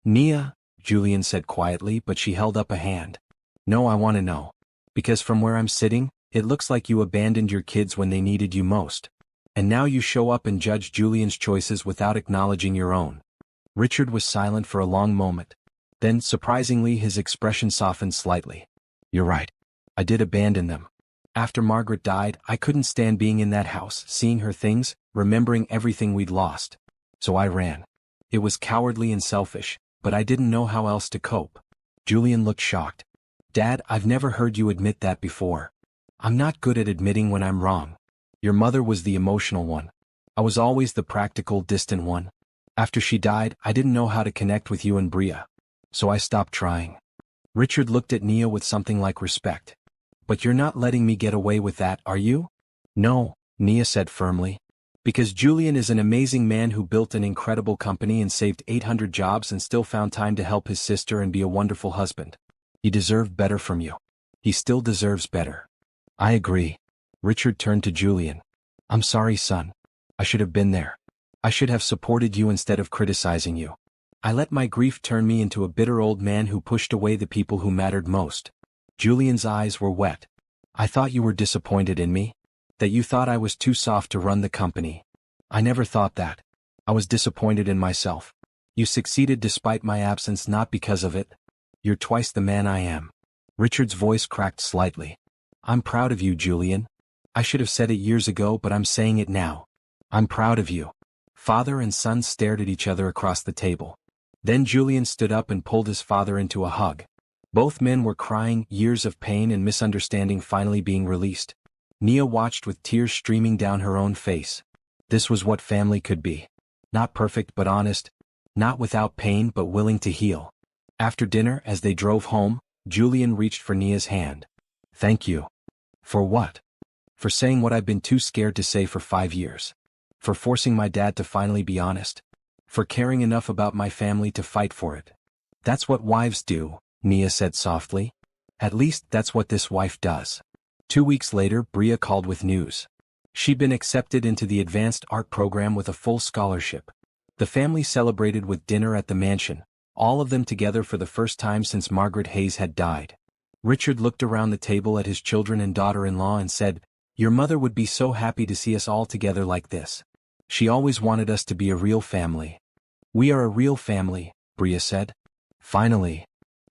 Nia, Julian said quietly, but she held up a hand. No, I want to know. Because from where I'm sitting, it looks like you abandoned your kids when they needed you most. And now you show up and judge Julian's choices without acknowledging your own. Richard was silent for a long moment. Then, surprisingly, his expression softened slightly. You're right. I did abandon them. After Margaret died, I couldn't stand being in that house, seeing her things, remembering everything we'd lost. So I ran. It was cowardly and selfish, but I didn't know how else to cope. Julian looked shocked. Dad, I've never heard you admit that before. I'm not good at admitting when I'm wrong. Your mother was the emotional one. I was always the practical, distant one. After she died, I didn't know how to connect with you and Bria. So I stopped trying. Richard looked at Nia with something like respect. But you're not letting me get away with that, are you? No, Nia said firmly. Because Julian is an amazing man who built an incredible company and saved 800 jobs and still found time to help his sister and be a wonderful husband. He deserved better from you. He still deserves better. I agree. Richard turned to Julian. I'm sorry, son. I should have been there. I should have supported you instead of criticizing you. I let my grief turn me into a bitter old man who pushed away the people who mattered most. Julian's eyes were wet. I thought you were disappointed in me. That you thought I was too soft to run the company. I never thought that. I was disappointed in myself. You succeeded despite my absence, not because of it. You're twice the man I am. Richard's voice cracked slightly. I'm proud of you, Julian. I should have said it years ago, but I'm saying it now. I'm proud of you. Father and son stared at each other across the table. Then Julian stood up and pulled his father into a hug. Both men were crying, years of pain and misunderstanding finally being released. Nia watched with tears streaming down her own face. This was what family could be. Not perfect but honest. Not without pain but willing to heal. After dinner, as they drove home, Julian reached for Nia's hand. Thank you. For what? For saying what I've been too scared to say for 5 years. For forcing my dad to finally be honest. For caring enough about my family to fight for it. That's what wives do, Nia said softly. At least that's what this wife does. 2 weeks later, Bria called with news. She'd been accepted into the advanced art program with a full scholarship. The family celebrated with dinner at the mansion, all of them together for the first time since Margaret Hayes had died. Richard looked around the table at his children and daughter-in-law and said, Your mother would be so happy to see us all together like this. She always wanted us to be a real family. We are a real family, Bria said. Finally.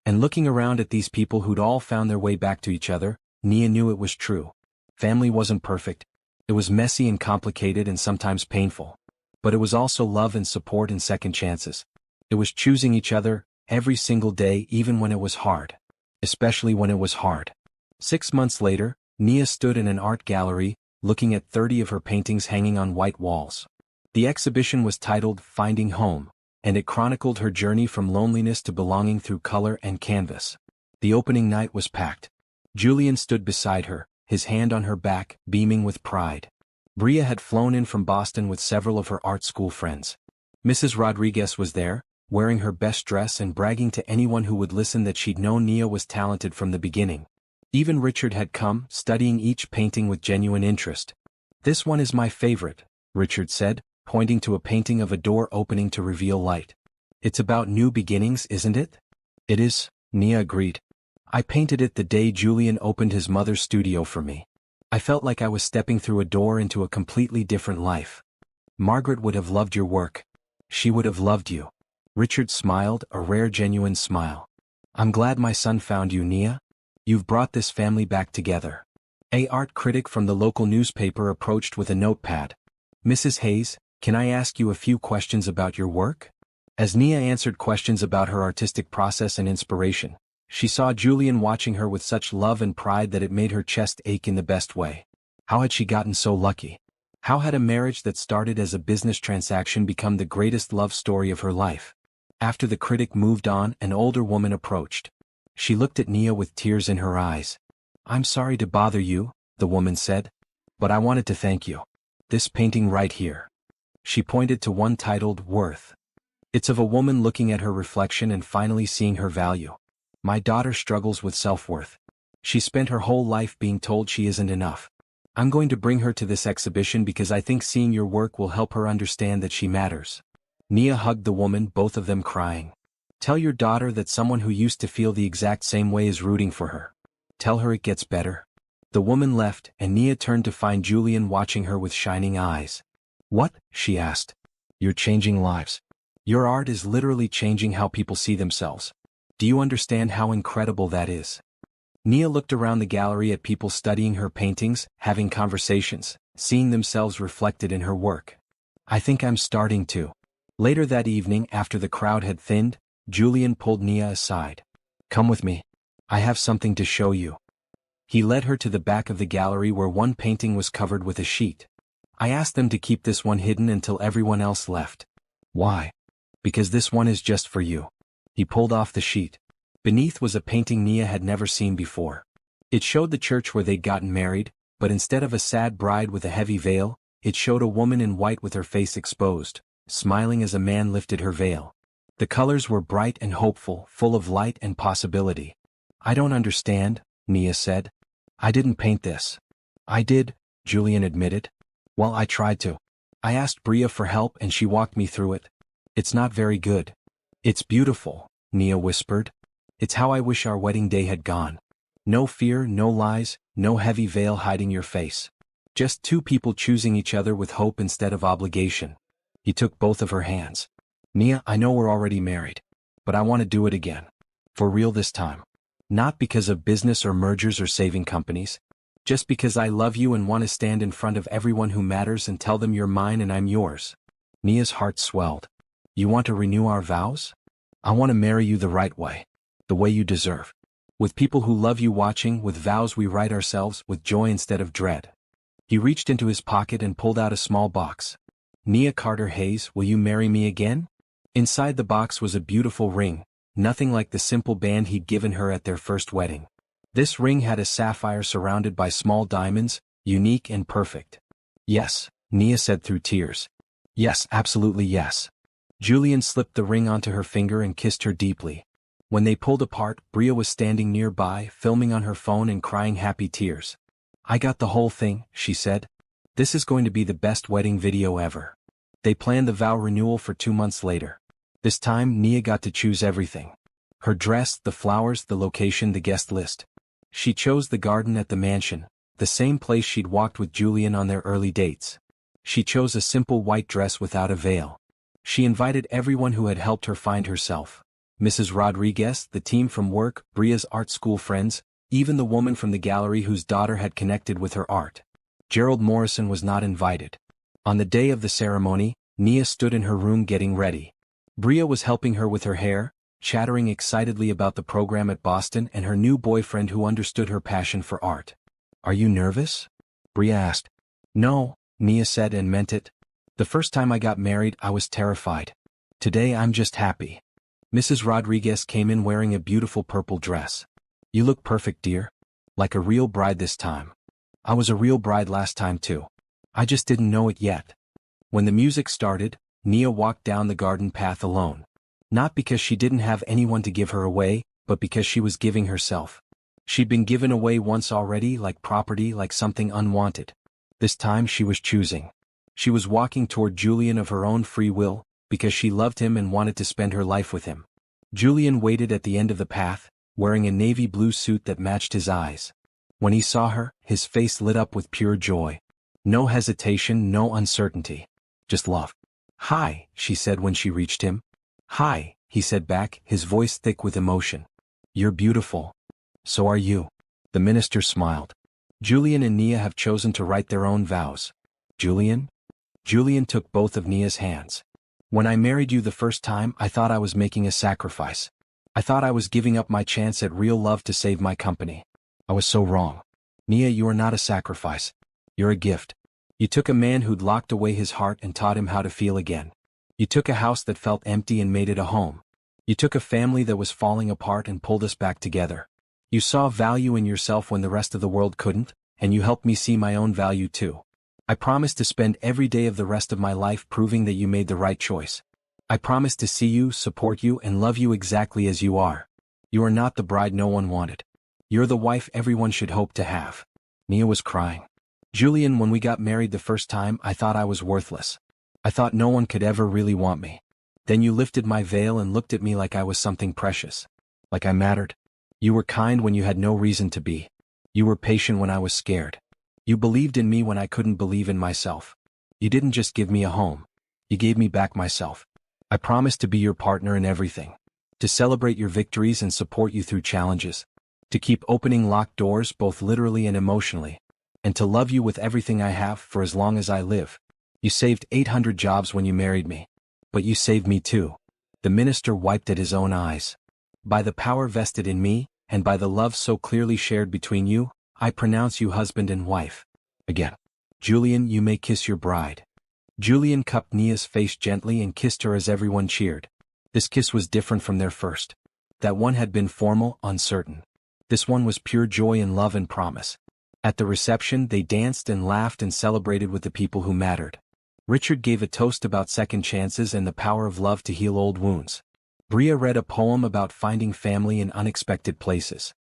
And looking around at these people who'd all found their way back to each other, Nia knew it was true. Family wasn't perfect. It was messy and complicated and sometimes painful. But it was also love and support and second chances. It was choosing each other, every single day, even when it was hard. Especially when it was hard. 6 months later, Nia stood in an art gallery, looking at 30 of her paintings hanging on white walls. The exhibition was titled Finding Home, and it chronicled her journey from loneliness to belonging through color and canvas. The opening night was packed. Julian stood beside her, his hand on her back, beaming with pride. Bria had flown in from Boston with several of her art school friends. Mrs. Rodriguez was there, wearing her best dress and bragging to anyone who would listen that she'd known Nia was talented from the beginning. Even Richard had come, studying each painting with genuine interest. This one is my favorite, Richard said, pointing to a painting of a door opening to reveal light. It's about new beginnings, isn't it? It is, Nia agreed. I painted it the day Julian opened his mother's studio for me. I felt like I was stepping through a door into a completely different life. Margaret would have loved your work. She would have loved you. Richard smiled, a rare genuine smile. I'm glad my son found you, Nia. You've brought this family back together. An art critic from the local newspaper approached with a notepad. Mrs. Hayes, can I ask you a few questions about your work? As Nia answered questions about her artistic process and inspiration, she saw Julian watching her with such love and pride that it made her chest ache in the best way. How had she gotten so lucky? How had a marriage that started as a business transaction become the greatest love story of her life? After the critic moved on, an older woman approached. She looked at Nia with tears in her eyes. I'm sorry to bother you, the woman said, but I wanted to thank you. This painting right here. She pointed to one titled Worth. It's of a woman looking at her reflection and finally seeing her value. My daughter struggles with self-worth. She spent her whole life being told she isn't enough. I'm going to bring her to this exhibition because I think seeing your work will help her understand that she matters. Nia hugged the woman, both of them crying. Tell your daughter that someone who used to feel the exact same way is rooting for her. Tell her it gets better. The woman left, and Nia turned to find Julian watching her with shining eyes. What? She asked. You're changing lives. Your art is literally changing how people see themselves. Do you understand how incredible that is? Nia looked around the gallery at people studying her paintings, having conversations, seeing themselves reflected in her work. I think I'm starting to. Later that evening, after the crowd had thinned, Julian pulled Nia aside. Come with me. I have something to show you. He led her to the back of the gallery where one painting was covered with a sheet. I asked them to keep this one hidden until everyone else left. Why? Because this one is just for you. He pulled off the sheet. Beneath was a painting Nia had never seen before. It showed the church where they'd gotten married, but instead of a sad bride with a heavy veil, it showed a woman in white with her face exposed, smiling as a man lifted her veil. The colors were bright and hopeful, full of light and possibility. I don't understand, Nia said. I didn't paint this. I did, Julian admitted. Well, I tried to. I asked Bria for help and she walked me through it. It's not very good. It's beautiful, Nia whispered. It's how I wish our wedding day had gone. No fear, no lies, no heavy veil hiding your face. Just two people choosing each other with hope instead of obligation. He took both of her hands. Nia, I know we're already married. But I want to do it again. For real this time. Not because of business or mergers or saving companies. Just because I love you and want to stand in front of everyone who matters and tell them you're mine and I'm yours. Nia's heart swelled. You want to renew our vows? I want to marry you the right way. The way you deserve. With people who love you watching, with vows we write ourselves, with joy instead of dread. He reached into his pocket and pulled out a small box. Nia Carter Hayes, will you marry me again? Inside the box was a beautiful ring, nothing like the simple band he'd given her at their first wedding. This ring had a sapphire surrounded by small diamonds, unique and perfect. Yes, Nia said through tears. Yes, absolutely yes. Julian slipped the ring onto her finger and kissed her deeply. When they pulled apart, Bria was standing nearby, filming on her phone and crying happy tears. I got the whole thing, she said. This is going to be the best wedding video ever. They planned the vow renewal for 2 months later. This time, Nia got to choose everything. Her dress, the flowers, the location, the guest list. She chose the garden at the mansion, the same place she'd walked with Julian on their early dates. She chose a simple white dress without a veil. She invited everyone who had helped her find herself. Mrs. Rodriguez, the team from work, Bria's art school friends, even the woman from the gallery whose daughter had connected with her art. Gerald Morrison was not invited. On the day of the ceremony, Nia stood in her room getting ready. Bria was helping her with her hair, chattering excitedly about the program at Boston and her new boyfriend who understood her passion for art. Are you nervous? Bria asked. No, Nia said and meant it. The first time I got married, I was terrified. Today I'm just happy. Mrs. Rodriguez came in wearing a beautiful purple dress. You look perfect, dear. Like a real bride this time. I was a real bride last time too. I just didn't know it yet. When the music started, Nia walked down the garden path alone. Not because she didn't have anyone to give her away, but because she was giving herself. She'd been given away once already, like property, like something unwanted. This time she was choosing. She was walking toward Julian of her own free will, because she loved him and wanted to spend her life with him. Julian waited at the end of the path, wearing a navy blue suit that matched his eyes. When he saw her, his face lit up with pure joy. No hesitation, no uncertainty. Just love. Hi, she said when she reached him. Hi, he said back, his voice thick with emotion. You're beautiful. So are you. The minister smiled. Julian and Nia have chosen to write their own vows. Julian? Julian took both of Nia's hands. When I married you the first time, I thought I was making a sacrifice. I thought I was giving up my chance at real love to save my company. I was so wrong. Nia, you are not a sacrifice. You're a gift. You took a man who'd locked away his heart and taught him how to feel again. You took a house that felt empty and made it a home. You took a family that was falling apart and pulled us back together. You saw value in yourself when the rest of the world couldn't, and you helped me see my own value too. I promise to spend every day of the rest of my life proving that you made the right choice. I promise to see you, support you, and love you exactly as you are. You are not the bride no one wanted. You're the wife everyone should hope to have. Nia was crying. Julian, when we got married the first time, I thought I was worthless. I thought no one could ever really want me. Then you lifted my veil and looked at me like I was something precious. Like I mattered. You were kind when you had no reason to be. You were patient when I was scared. You believed in me when I couldn't believe in myself. You didn't just give me a home. You gave me back myself. I promise to be your partner in everything. To celebrate your victories and support you through challenges. To keep opening locked doors both literally and emotionally. And to love you with everything I have for as long as I live. You saved 800 jobs when you married me. But you saved me too. The minister wiped at his own eyes. By the power vested in me, and by the love so clearly shared between you, I pronounce you husband and wife. Again. Julian, you may kiss your bride. Julian cupped Nia's face gently and kissed her as everyone cheered. This kiss was different from their first. That one had been formal, uncertain. This one was pure joy and love and promise. At the reception, they danced and laughed and celebrated with the people who mattered. Richard gave a toast about second chances and the power of love to heal old wounds. Bria read a poem about finding family in unexpected places.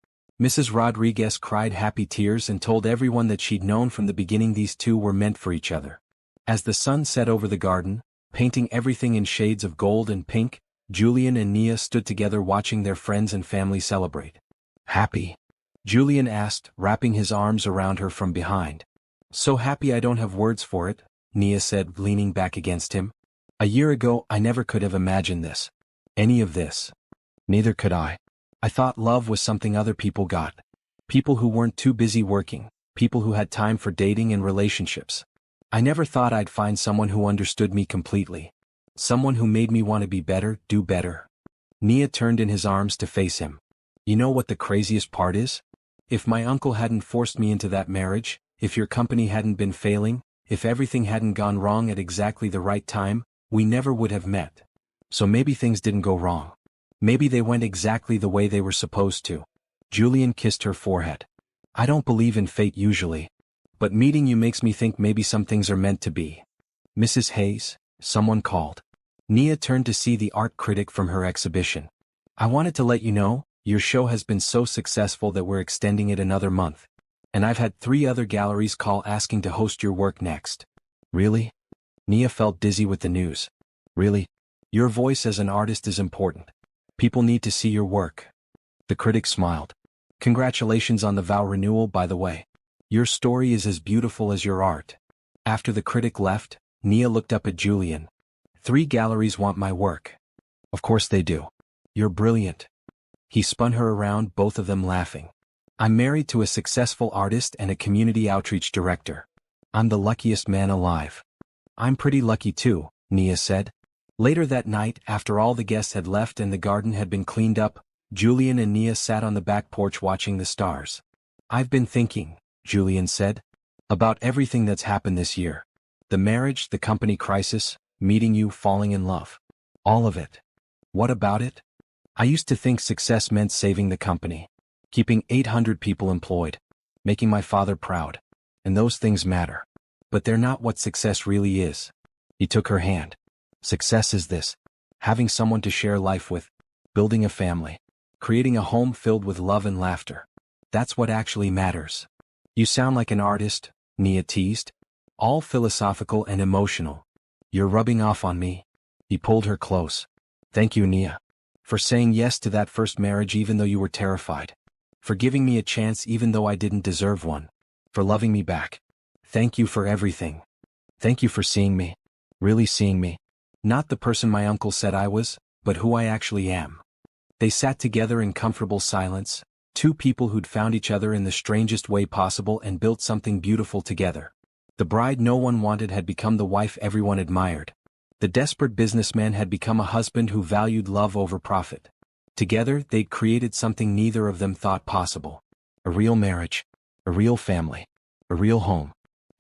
Mrs. Rodriguez cried happy tears and told everyone that she'd known from the beginning these two were meant for each other. As the sun set over the garden, painting everything in shades of gold and pink, Julian and Nia stood together watching their friends and family celebrate. Happy? Julian asked, wrapping his arms around her from behind. So happy I don't have words for it, Nia said, leaning back against him. A year ago, I never could have imagined this. Any of this. Neither could I. I thought love was something other people got. People who weren't too busy working, people who had time for dating and relationships. I never thought I'd find someone who understood me completely. Someone who made me want to be better, do better. Nia turned in his arms to face him. You know what the craziest part is? If my uncle hadn't forced me into that marriage, if your company hadn't been failing, if everything hadn't gone wrong at exactly the right time, we never would have met. So maybe things didn't go wrong. Maybe they went exactly the way they were supposed to. Julian kissed her forehead. I don't believe in fate usually. But meeting you makes me think maybe some things are meant to be. Mrs. Hayes, someone called. Nia turned to see the art critic from her exhibition. I wanted to let you know, your show has been so successful that we're extending it another month. And I've had 3 other galleries call asking to host your work next. Really? Nia felt dizzy with the news. Really? Your voice as an artist is important. People need to see your work. The critic smiled. Congratulations on the vow renewal, by the way. Your story is as beautiful as your art. After the critic left, Nia looked up at Julian. 3 galleries want my work. Of course they do. You're brilliant. He spun her around, both of them laughing. I'm married to a successful artist and a community outreach director. I'm the luckiest man alive. I'm pretty lucky too, Nia said. Later that night, after all the guests had left and the garden had been cleaned up, Julian and Nia sat on the back porch watching the stars. I've been thinking, Julian said, about everything that's happened this year. The marriage, the company crisis, meeting you, falling in love. All of it. What about it? I used to think success meant saving the company, keeping 800 people employed, making my father proud. And those things matter. But they're not what success really is. He took her hand. Success is this. Having someone to share life with, building a family, creating a home filled with love and laughter. That's what actually matters. You sound like an artist, Nia teased. All philosophical and emotional. You're rubbing off on me. He pulled her close. Thank you, Nia. For saying yes to that first marriage even though you were terrified. For giving me a chance even though I didn't deserve one. For loving me back. Thank you for everything. Thank you for seeing me. Really seeing me. Not the person my uncle said I was, but who I actually am. They sat together in comfortable silence, 2 people who'd found each other in the strangest way possible and built something beautiful together. The bride no one wanted had become the wife everyone admired. The desperate businessman had become a husband who valued love over profit. Together, they'd created something neither of them thought possible. A real marriage. A real family. A real home.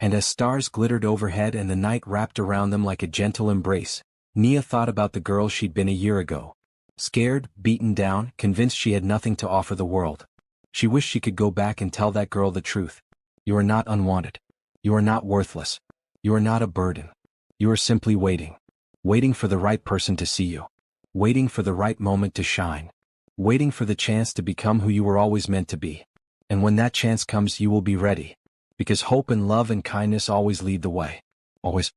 And as stars glittered overhead and the night wrapped around them like a gentle embrace, Nia thought about the girl she'd been a year ago. Scared, beaten down, convinced she had nothing to offer the world. She wished she could go back and tell that girl the truth. You are not unwanted. You are not worthless. You are not a burden. You are simply waiting. Waiting for the right person to see you. Waiting for the right moment to shine. Waiting for the chance to become who you were always meant to be. And when that chance comes, you will be ready. Because hope and love and kindness always lead the way. Always.